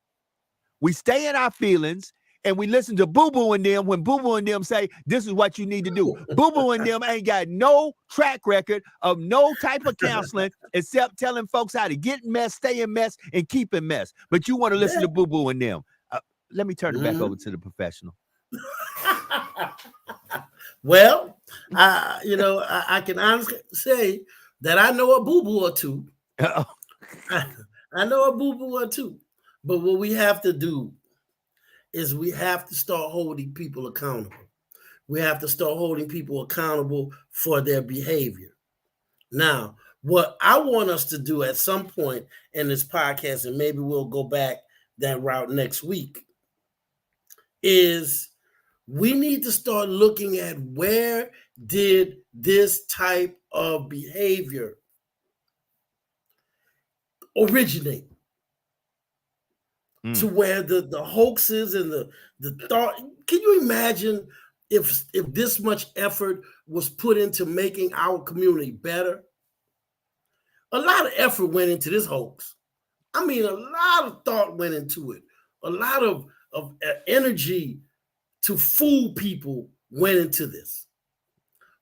We stay in our feelings. and we listen to Boo Boo and them when Boo Boo and them say this is what you need to do. Boo Boo and them ain't got no track record of no type of counseling except telling folks how to get in mess, stay in mess, and keep in mess. But you want to listen to Boo Boo and them. Let me turn it back over to the professional. Well, I can honestly say that I know a Boo Boo or two. I know a Boo Boo or two. But what we have to do is we have to start holding people accountable. We have to start holding people accountable for their behavior. Now, what I want us to do at some point in this podcast, and maybe we'll go back that route next week, is we need to start looking at where did this type of behavior originate, to where the hoaxes and the thought. Can you imagine if this much effort was put into making our community better? A lot of effort went into this hoax. I mean, a lot of thought went into it. A lot of energy to fool people went into this.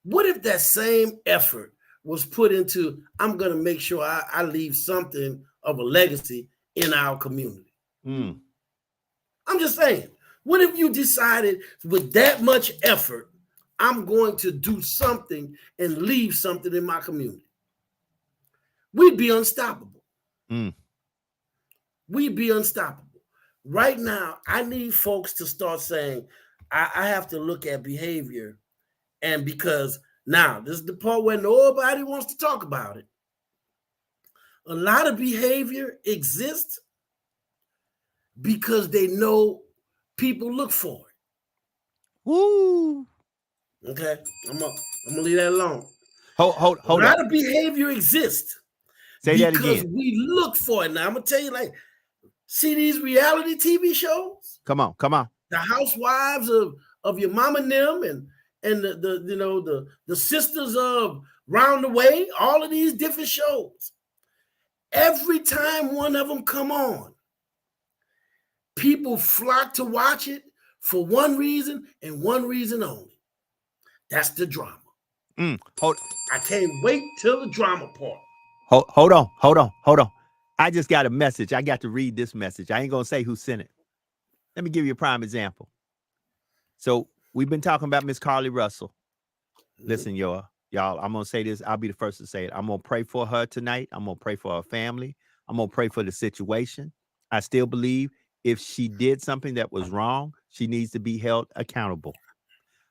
What if that same effort was put into, I'm going to make sure I leave something of a legacy in our community? I'm just saying, what if you decided with that much effort, I'm going to do something and leave something in my community? We'd be unstoppable. We'd be unstoppable. Right now, I need folks to start saying, I have to look at behavior. And because now, this is the part where nobody wants to talk about it. A lot of behavior exists because they know people look for it. Woo. Okay, I'm gonna leave that alone. Hold A lot of behavior exists. Say that because again. we look for it. Now I'm gonna tell you, like, see these reality TV shows? Come on. The housewives of your mama and them, and the sisters of Round the Way, all of these different shows. Every time one of them come on, people flock to watch it for one reason and one reason only. That's the drama. I can't wait till the drama part. Hold on. I just got a message. I got to read this message. I ain't going to say who sent it. Let me give you a prime example. So we've been talking about Miss Carly Russell. Listen, y'all, I'm going to say this. I'll be the first to say it. I'm going to pray for her tonight. I'm going to pray for her family. I'm going to pray for the situation. I still believe if she did something that was wrong, she needs to be held accountable.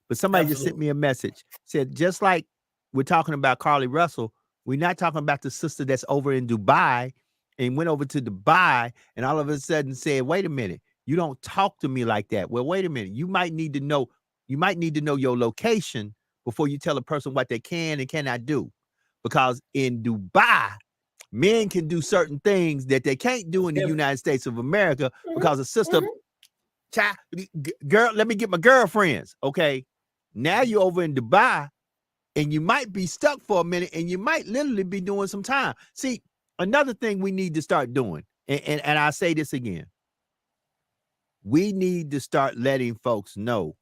But somebody just sent me a message, said, just like we're talking about Carly Russell, we're not talking about the sister that's over in Dubai and went over to Dubai and all of a sudden said, wait a minute, you don't talk to me like that. Well, wait a minute. You might need to know your location before you tell a person what they can and cannot do. Because in Dubai, men can do certain things that they can't do in the United States of America because a sister, child, girl, let me get my girlfriends. Okay. Now you're over in Dubai and you might be stuck for a minute and you might literally be doing some time. See, another thing we need to start doing, and I say this again, we need to start letting folks know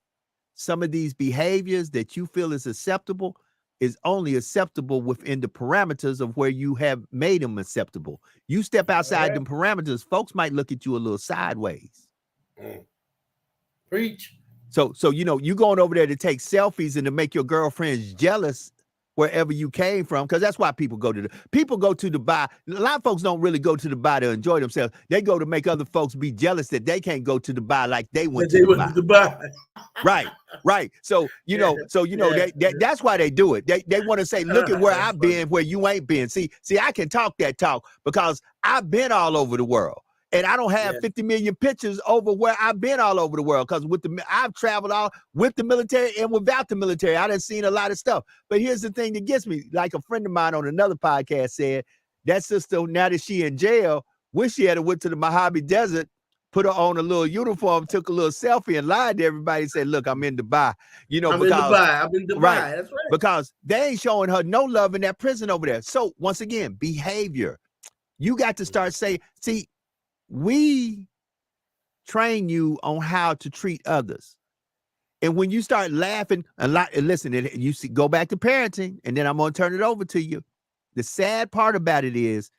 some of these behaviors that you feel is acceptable is only acceptable within the parameters of where you have made them acceptable. You step outside them parameters, folks might look at you a little sideways. Preach. So you going over there to take selfies and to make your girlfriends jealous wherever you came from, because that's why people go to Dubai. A lot of folks don't really go to Dubai to enjoy themselves. They go to make other folks be jealous that they can't go to Dubai like they went to Dubai. Right. So that's why they do it. They want to say, look at where I've been, where you ain't been. See, I can talk that talk because I've been all over the world. And I don't have 50 million pictures over where I've been all over the world, because I've traveled all with the military and without the military. I done seen a lot of stuff. But here's the thing that gets me. Like a friend of mine on another podcast said, that sister, now that she in jail, wish she had went to the Mojave Desert, put her on a little uniform, took a little selfie and lied to everybody and said, look, I'm in Dubai. I'm in Dubai. Right. That's right. Because they ain't showing her no love in that prison over there. So once again, behavior. You got to start saying, see, we train you on how to treat others. And when you start laughing a lot, and listen, you see, go back to parenting, and then I'm going to turn it over to you. The sad part about it is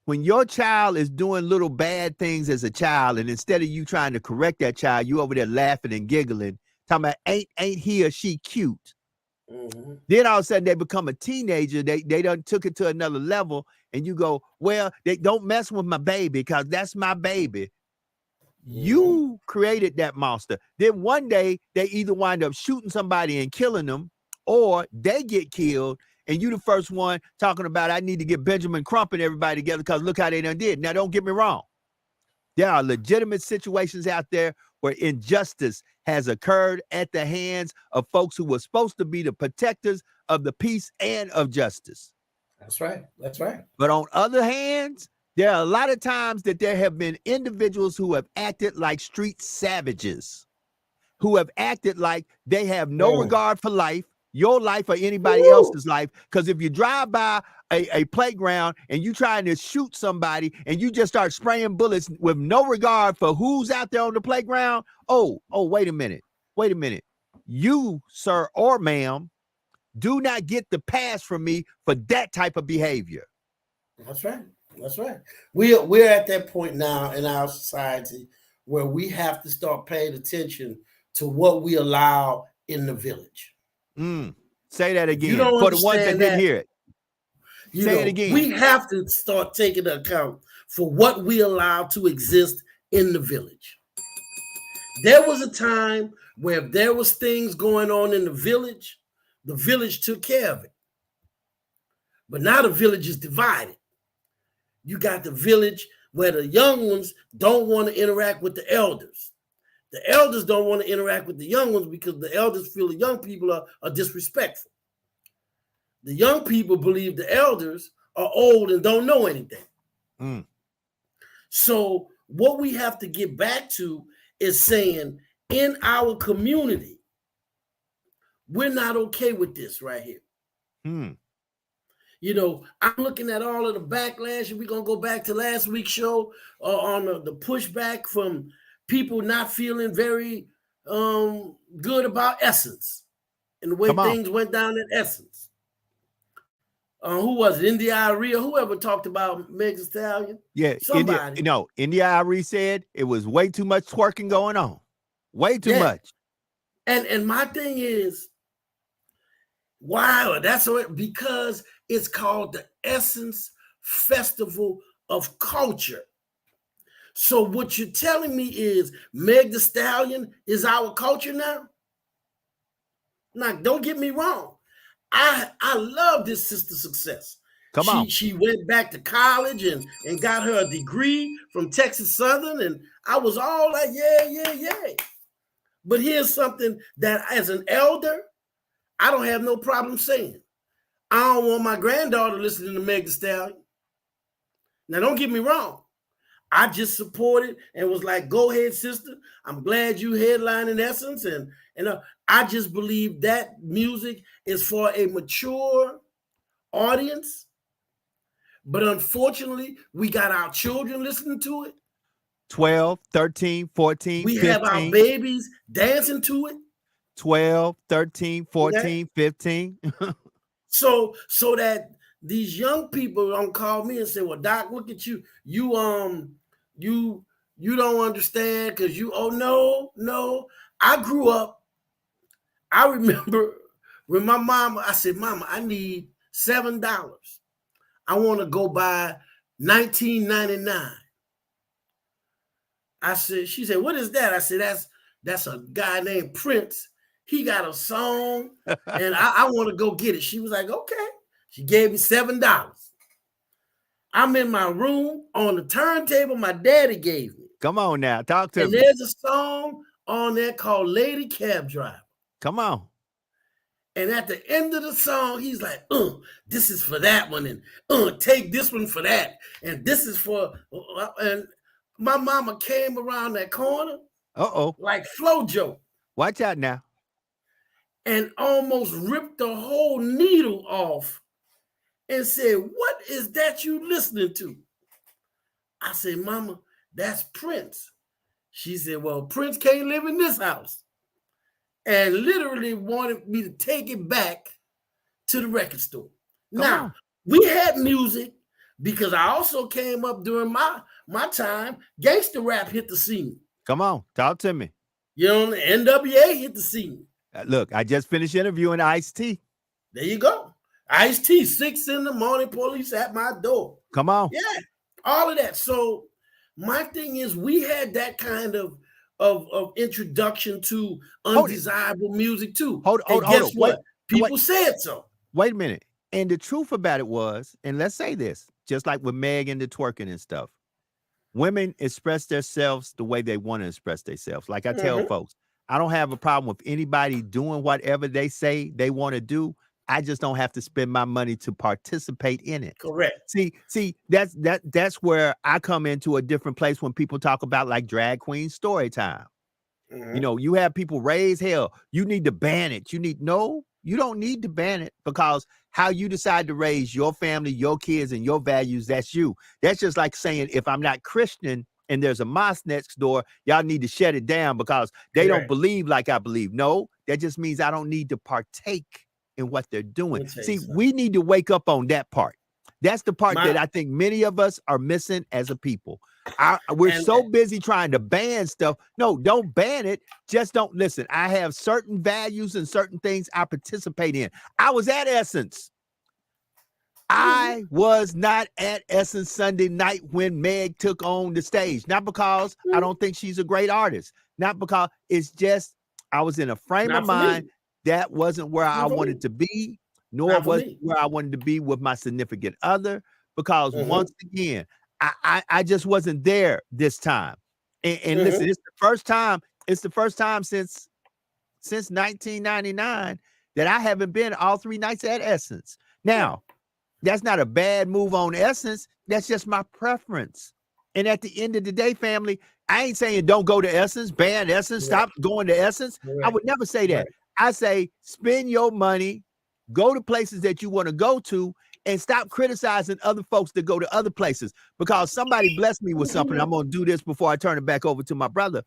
when your child is doing little bad things as a child, and instead of you trying to correct that child, you over there laughing and giggling, talking about ain't he or she cute. Mm-hmm. Then all of a sudden they become a teenager. They done took it to another level, and you go, well, they don't mess with my baby because that's my baby. You created that monster. Then one day they either wind up shooting somebody and killing them, or they get killed, and you the first one talking about I need to get Benjamin Crump and everybody together because look how they done did. Now, don't get me wrong. There are legitimate situations out there where injustice has occurred at the hands of folks who were supposed to be the protectors of the peace and of justice. That's right. That's right. But on other hands, there are a lot of times that there have been individuals who have acted like street savages, who have acted like they have no regard for life, your life or anybody else's life. Because if you drive by a playground and you trying to shoot somebody and you just start spraying bullets with no regard for who's out there on the playground, wait a minute. You, sir or ma'am, do not get the pass from me for that type of behavior. That's right. That's right. We're at that point now in our society where we have to start paying attention to what we allow in the village. Say that again for the ones that didn't hear it. Say it again. We have to start taking account for what we allow to exist in the village. There was a time where if there was things going on in the village took care of it. But now the village is divided. You got the village where the young ones don't want to interact with the elders. The elders don't want to interact with the young ones because the elders feel the young people are disrespectful. The young people believe the elders are old and don't know anything. So what we have to get back to is saying in our community, we're not okay with this right here. You know, I'm looking at all of the backlash, and we're going to go back to last week's show on the pushback from people not feeling very good about Essence and the way things went down at Essence. Who was it? India Arie, whoever talked about Meg Thee Stallion? Yeah, somebody. India Arie said it was way too much twerking going on. Way too much. And my thing is, wow, that's what, because it's called the Essence Festival of Culture. So what you're telling me is Meg Thee Stallion is our culture now? Now, don't get me wrong. I love this Sister Success. She went back to college and got her a degree from Texas Southern, and I was all like, yeah. But here's something that as an elder, I don't have no problem saying. I don't want my granddaughter listening to Meg Thee Stallion. Now, don't get me wrong. I just supported and was like, go ahead, sister. I'm glad you headlining Essence. And I just believe that music is for a mature audience. But unfortunately, we got our children listening to it. 12, 13, 14, we 15. Have our babies dancing to it. 12, 13, 14, 15. So that these young people don't call me and say, well, Doc, look at you. You don't understand because no. I grew up. I remember when my mama, I said, Mama, I need $7. I want to go buy 1999. She said, what is that? I said, that's a guy named Prince. He got a song and I want to go get it. She was like, okay. She gave me $7. I'm in my room on the turntable my daddy gave me. Come on now, talk to me. And there's a song on there called Lady Cab Driver. Come on. And at the end of the song, he's like, this is for that one. And take this one for that. And this is for, and my mama came around that corner. Like FloJo. Watch out now. And almost ripped the whole needle off and said, what is that you listening to? I said, Mama, that's Prince. She said, well, Prince can't live in this house. And literally wanted me to take it back to the record store. Come Now, on. we had music because I also came up during my time. Gangster rap hit the scene. Come on. Talk to me. You know, the NWA hit the scene. Look, I just finished interviewing Ice-T. There you go. Ice-T, 6 a.m, police at my door. Come on. Yeah, all of that. So my thing is, we had that kind of introduction to undesirable music too. Hold on. What? People said so. Wait a minute. And the truth about it was, and let's say this, just like with Meg and the twerking and stuff, women express themselves the way they want to express themselves. Like I tell folks, I don't have a problem with anybody doing whatever they say they want to do. I just don't have to spend my money to participate in it. Correct. See, that's where I come into a different place when people talk about like drag queen story time. You know, you have people raise hell. You need to ban it. No, you don't need to ban it, because how you decide to raise your family, your kids, and your values, that's you. That's just like saying, if I'm not Christian and there's a mosque next door, y'all need to shut it down because they don't believe like I believe. No, that just means I don't need to partake in what they're doing. See, we need to wake up on that part. That's the part that I think many of us are missing as a people. We're so busy trying to ban stuff. No, don't ban it. Just don't listen. I have certain values and certain things I participate in. I was at Essence. I was not at Essence Sunday night when Meg took on the stage. Not because I don't think she's a great artist. Not because it's just I was in a frame of mind that wasn't where I wanted to be, nor was where I wanted to be with my significant other. Because once again, I just wasn't there this time. And listen, it's the first time since 1999 that I haven't been all 3 nights at Essence. Now, that's not a bad move on Essence. That's just my preference. And at the end of the day, family, I ain't saying don't go to Essence, ban Essence, stop going to Essence. I would never say that. I say spend your money, go to places that you want to go to, and stop criticizing other folks that go to other places, because somebody blessed me with something. I'm going to do this before I turn it back over to my brother,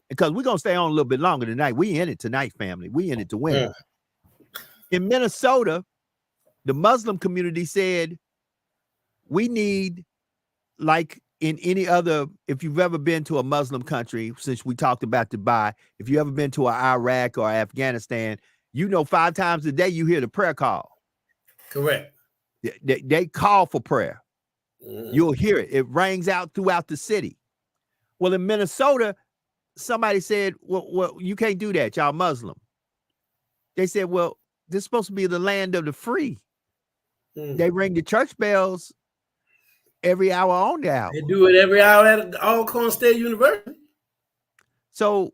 because we're going to stay on a little bit longer tonight. We in it tonight, family. We in it to win. In Minnesota, the Muslim community said, we need, like in any other, if you've ever been to a Muslim country, since we talked about Dubai, if you ever been to Iraq or Afghanistan, 5 times a day you hear the prayer call. Correct. They call for prayer. You'll hear it. It rings out throughout the city. Well, in Minnesota, somebody said, well, you can't do that. Y'all Muslim. They said, well, this is supposed to be the land of the free. They ring the church bells every hour on the hour. They do it every hour at Alcorn State University. So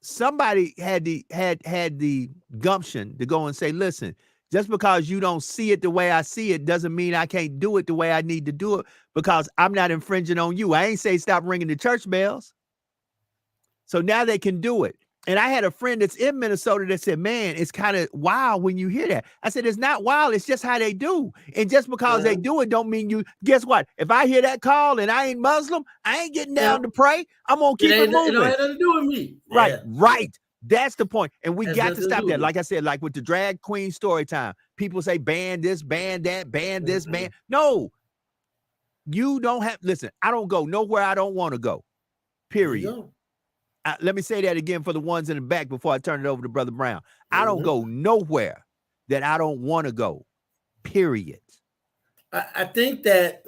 somebody had the gumption to go and say, listen, just because you don't see it the way I see it doesn't mean I can't do it the way I need to do it, because I'm not infringing on you. I ain't say stop ringing the church bells. So now they can do it. And I had a friend that's in Minnesota that said, man, it's kind of wild when you hear that. I said, it's not wild. It's just how they do. And just because they do it don't mean you, guess what? If I hear that call and I ain't Muslim, I ain't getting down to pray. I'm going to keep it moving. It don't have nothing to do with me. Right. That's the point. And we got to stop that. Like I said, like with the drag queen story time, people say, ban this, ban that, ban this, ban. No, you don't have, listen, I don't go nowhere I don't want to go, period. Let me say that again for the ones in the back before I turn it over to Brother Brown. I don't go nowhere that I don't want to go, period. I think that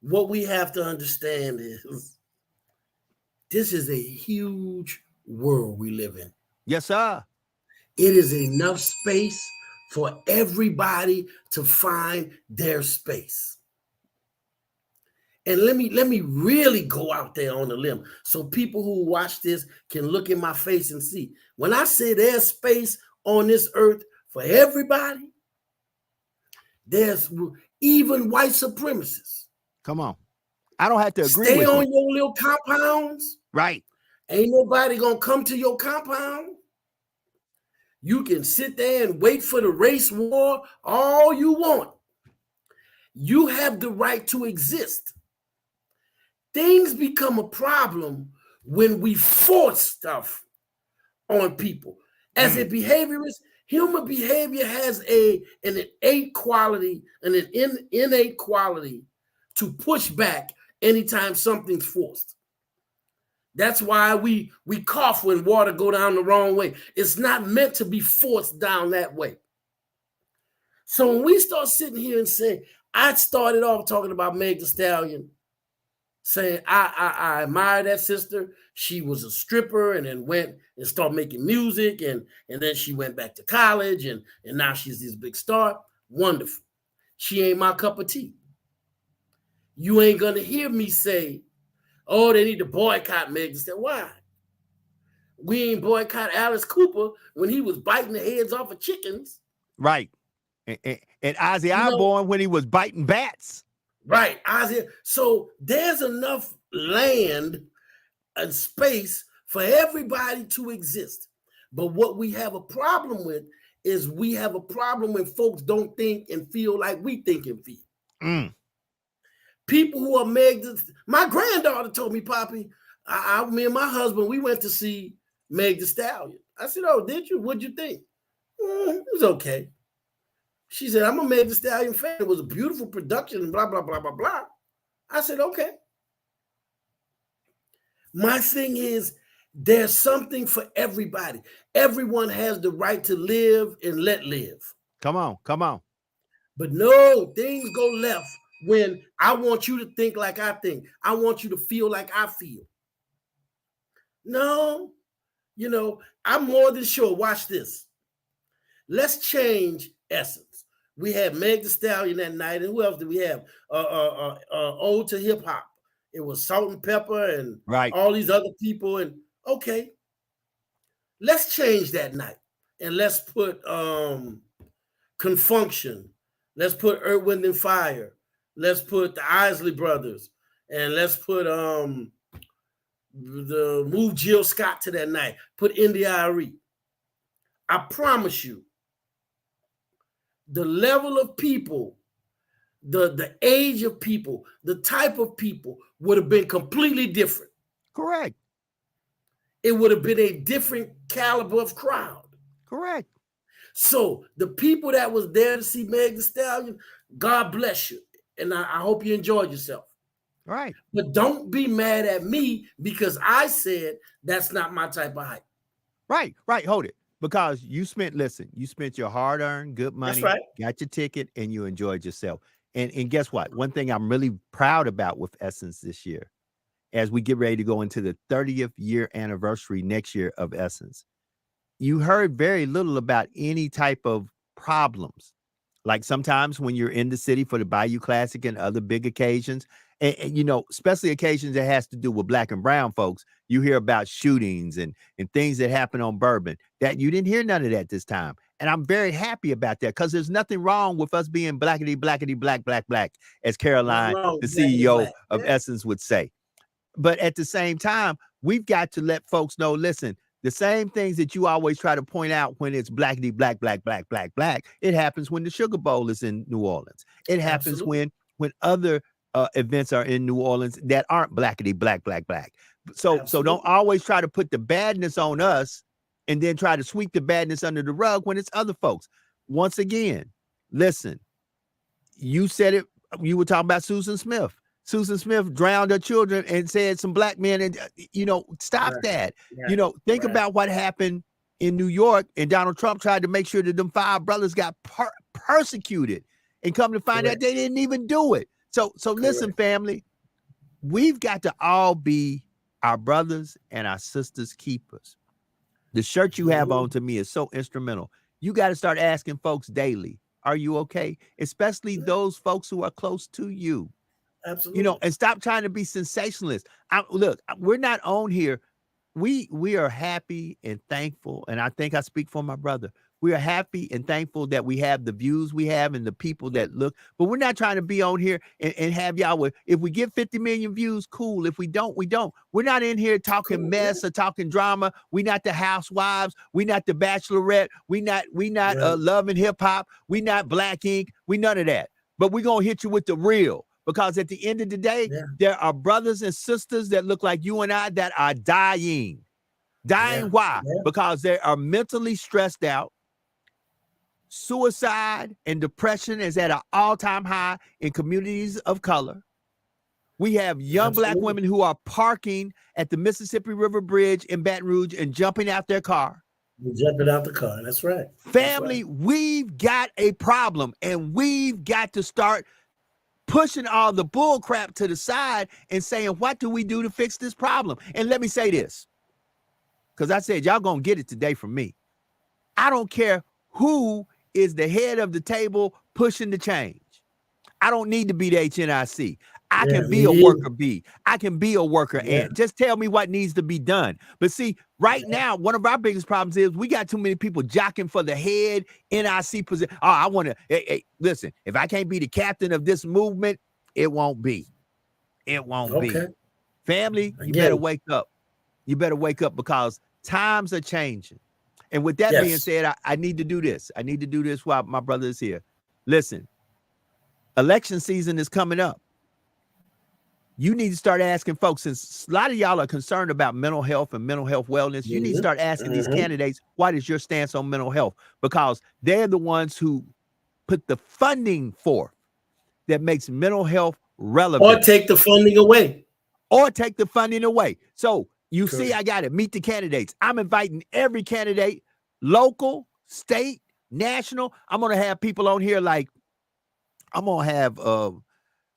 what we have to understand is this is a huge world we live in. Yes, sir. It is enough space for everybody to find their space. And let me really go out there on the limb so people who watch this can look in my face and see. When I say there's space on this earth for everybody, there's even white supremacists. Come on. I don't have to agree with you. Stay on your little compounds. Right. Ain't nobody going to come to your compound. You can sit there and wait for the race war all you want. You have the right to exist. Things become a problem when we force stuff on people. As a behaviorist, human behavior has an innate quality, innate quality to push back anytime something's forced. That's why we cough when water go down the wrong way. It's not meant to be forced down that way. So when we start sitting here and saying, I started off talking about Meg Thee Stallion, saying I admire that sister. She was a stripper and then went and started making music, and then she went back to college, and now she's this big star. Wonderful. She ain't my cup of tea. You ain't gonna hear me say, oh, they need to boycott Meg Thee Stallion. Why? We ain't boycott Alice Cooper when he was biting the heads off of chickens. Right. And Ozzy Osbourne when he was biting bats. Right. Ozzy. So there's enough land and space for everybody to exist. But what we have a problem with is we have a problem when folks don't think and feel like we think and feel. People who are my granddaughter told me, Poppy, me and my husband, we went to see Meg Thee Stallion. I said, oh, did you? What'd you think? It was okay. She said, I'm a Meg Thee Stallion fan. It was a beautiful production and blah, blah, blah, blah, blah. I said, okay. My thing is, there's something for everybody. Everyone has the right to live and let live. Come on. But no, things go left when I want you to think like I think. I want you to feel like I feel. No, I'm more than sure. Watch this. Let's change essence. We had Meg Thee Stallion that night, and who else did we have? Ode to Hip Hop. It was Salt and Pepper and all these other people. And okay, let's change that night and let's put Confunction. Let's put Earth, Wind and Fire. Let's put the Isley Brothers, and let's put move Jill Scott to that night. Put India.Arie. I promise you, the level of people, the age of people, the type of people would have been completely different. Correct. It would have been a different caliber of crowd. Correct. So the people that was there to see Meg Thee Stallion, God bless you. And I hope you enjoyed yourself. Right. But don't be mad at me because I said that's not my type of hype. Right. Hold it. Because you spent your hard-earned good money, got your ticket, and you enjoyed yourself. And guess what? One thing I'm really proud about with Essence this year, as we get ready to go into the 30th year anniversary next year of Essence, you heard very little about any type of problems. Like sometimes when you're in the city for the Bayou Classic and other big occasions, and especially occasions that has to do with Black and brown folks, you hear about shootings and things that happen on Bourbon. That you didn't hear none of that this time. And I'm very happy about that because there's nothing wrong with us being blackity, black, as Caroline, the CEO of Essence, would say. But at the same time, we've got to let folks know, listen, the same things that you always try to point out when it's blackity, black, it happens when the Sugar Bowl is in New Orleans. It happens when other events are in New Orleans that aren't blackity, black. So don't always try to put the badness on us and then try to sweep the badness under the rug when it's other folks. Once again, listen, you said it, you were talking about Susan Smith. Susan Smith drowned her children and said some black men, and stop that. Think about what happened in New York, and Donald Trump tried to make sure that them 5 brothers got persecuted, and come to find out they didn't even do it. So listen, family, we've got to all be our brothers and our sisters' keepers. The shirt you have on to me is so instrumental. You got to start asking folks daily, are you okay? Especially those folks who are close to you. Absolutely. And stop trying to be sensationalist. Look, we're not on here. We are happy and thankful. And I think I speak for my brother. We are happy and thankful that we have the views we have and the people that look, but we're not trying to be on here and have y'all with, if we get 50 million views, cool. If we don't, we don't. We're not in here talking mess or talking drama. We not the Housewives. We not the Bachelorette. We not Love and Hip Hop. We not Black Ink. We none of that. But we're going to hit you with the real. because at the end of the day, Yeah. there are brothers and sisters that look like you and I that are dying. Dying. Yeah. Why? Yeah. Because they are mentally stressed out. Suicide and depression is at an all-time high in communities of color. We have young Black Absolutely. women who are parking at the Mississippi River Bridge in Baton Rouge and jumping out their car. You're jumping out the car. That's right. Family, That's right. we've got a problem, and we've got to start pushing all the bull crap to the side and saying, what do we do to fix this problem? And let me say this, because I said, y'all gonna get it today from me. I don't care who is the head of the table pushing the change. I don't need to be the HNIC. I can be a worker bee. I can be a worker ant. Just tell me what needs to be done. But see, right now, one of our biggest problems is we got too many people jockeying for the head NIC position. Oh, I want to, hey, listen, if I can't be the captain of this movement, it won't be. It won't be. Family, you better wake up. You better wake up because times are changing. And with that being said, I need to do this. I need to do this while my brother is here. Listen, election season is coming up. You need to start asking folks, since a lot of y'all are concerned about mental health and mental health wellness, you need to start asking these candidates, what is your stance on mental health? Because they're the ones who put the funding forth that makes mental health relevant. Or take the funding away. So you see, I got it. Meet the candidates. I'm inviting every candidate, local, state, national. I'm going to have people on here like, I'm going to have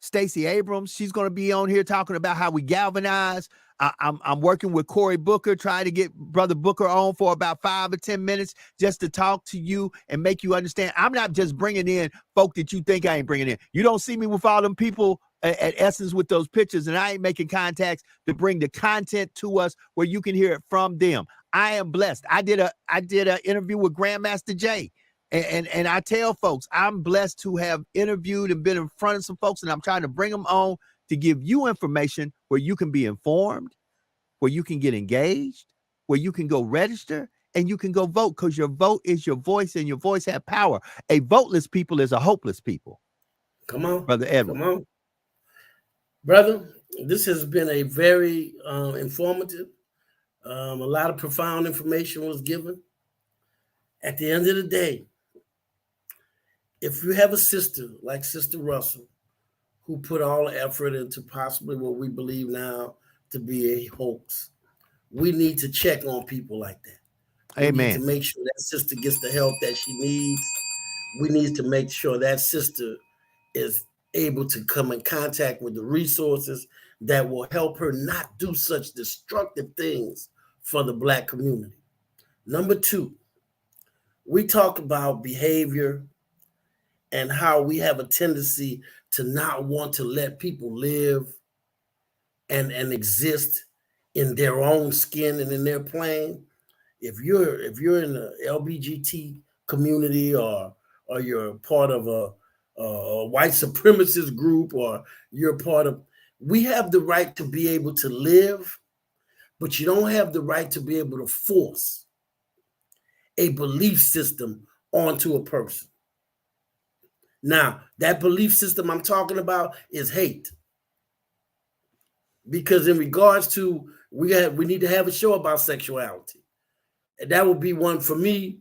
Stacey Abrams. She's going to be on here talking about how we galvanize. I'm working with Cory Booker, trying to get Brother Booker on for about 5 or 10 minutes just to talk to you and make you understand. I'm not just bringing in folk that you think I ain't bringing in. You don't see me with all them people at Essence with those pictures, and I ain't making contacts to bring the content to us where you can hear it from them. I am blessed. I did an interview with Grandmaster Jay. And I tell folks, I'm blessed to have interviewed and been in front of some folks, and I'm trying to bring them on to give you information where you can be informed, where you can get engaged, where you can go register, and you can go vote, because your vote is your voice, and your voice has power. A voteless people is a hopeless people. Come on, Brother Edward. Come on. Brother, this has been a very informative, a lot of profound information was given. At the end of the day, if you have a sister like Sister Russell, who put all the effort into possibly what we believe now to be a hoax, we need to check on people like that. We Amen. need to make sure that sister gets the help that she needs. We need to make sure that sister is able to come in contact with the resources that will help her not do such destructive things for the Black community. Number 2, we talk about behavior and how we have a tendency to not want to let people live and exist in their own skin and in their plane. If you're in the LGBT community, or you're part of a white supremacist group, or you're part of, we have the right to be able to live, but you don't have the right to be able to force a belief system onto a person. Now, that belief system I'm talking about is hate. Because in regards to, we need to have a show about sexuality. And that would be one, for me,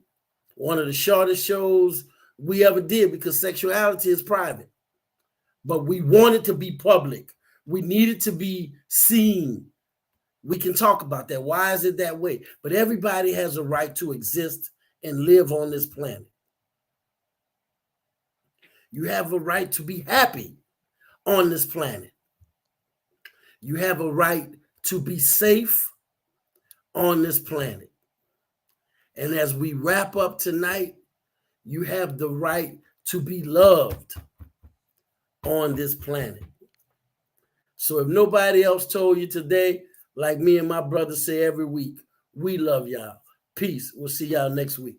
one of the shortest shows we ever did, because sexuality is private. But we want it to be public. We need it to be seen. We can talk about that. Why is it that way? But everybody has a right to exist and live on this planet. You have a right to be happy on this planet. You have a right to be safe on this planet. And as we wrap up tonight, you have the right to be loved on this planet. So if nobody else told you today, like me and my brother say every week, we love y'all. Peace. We'll see y'all next week.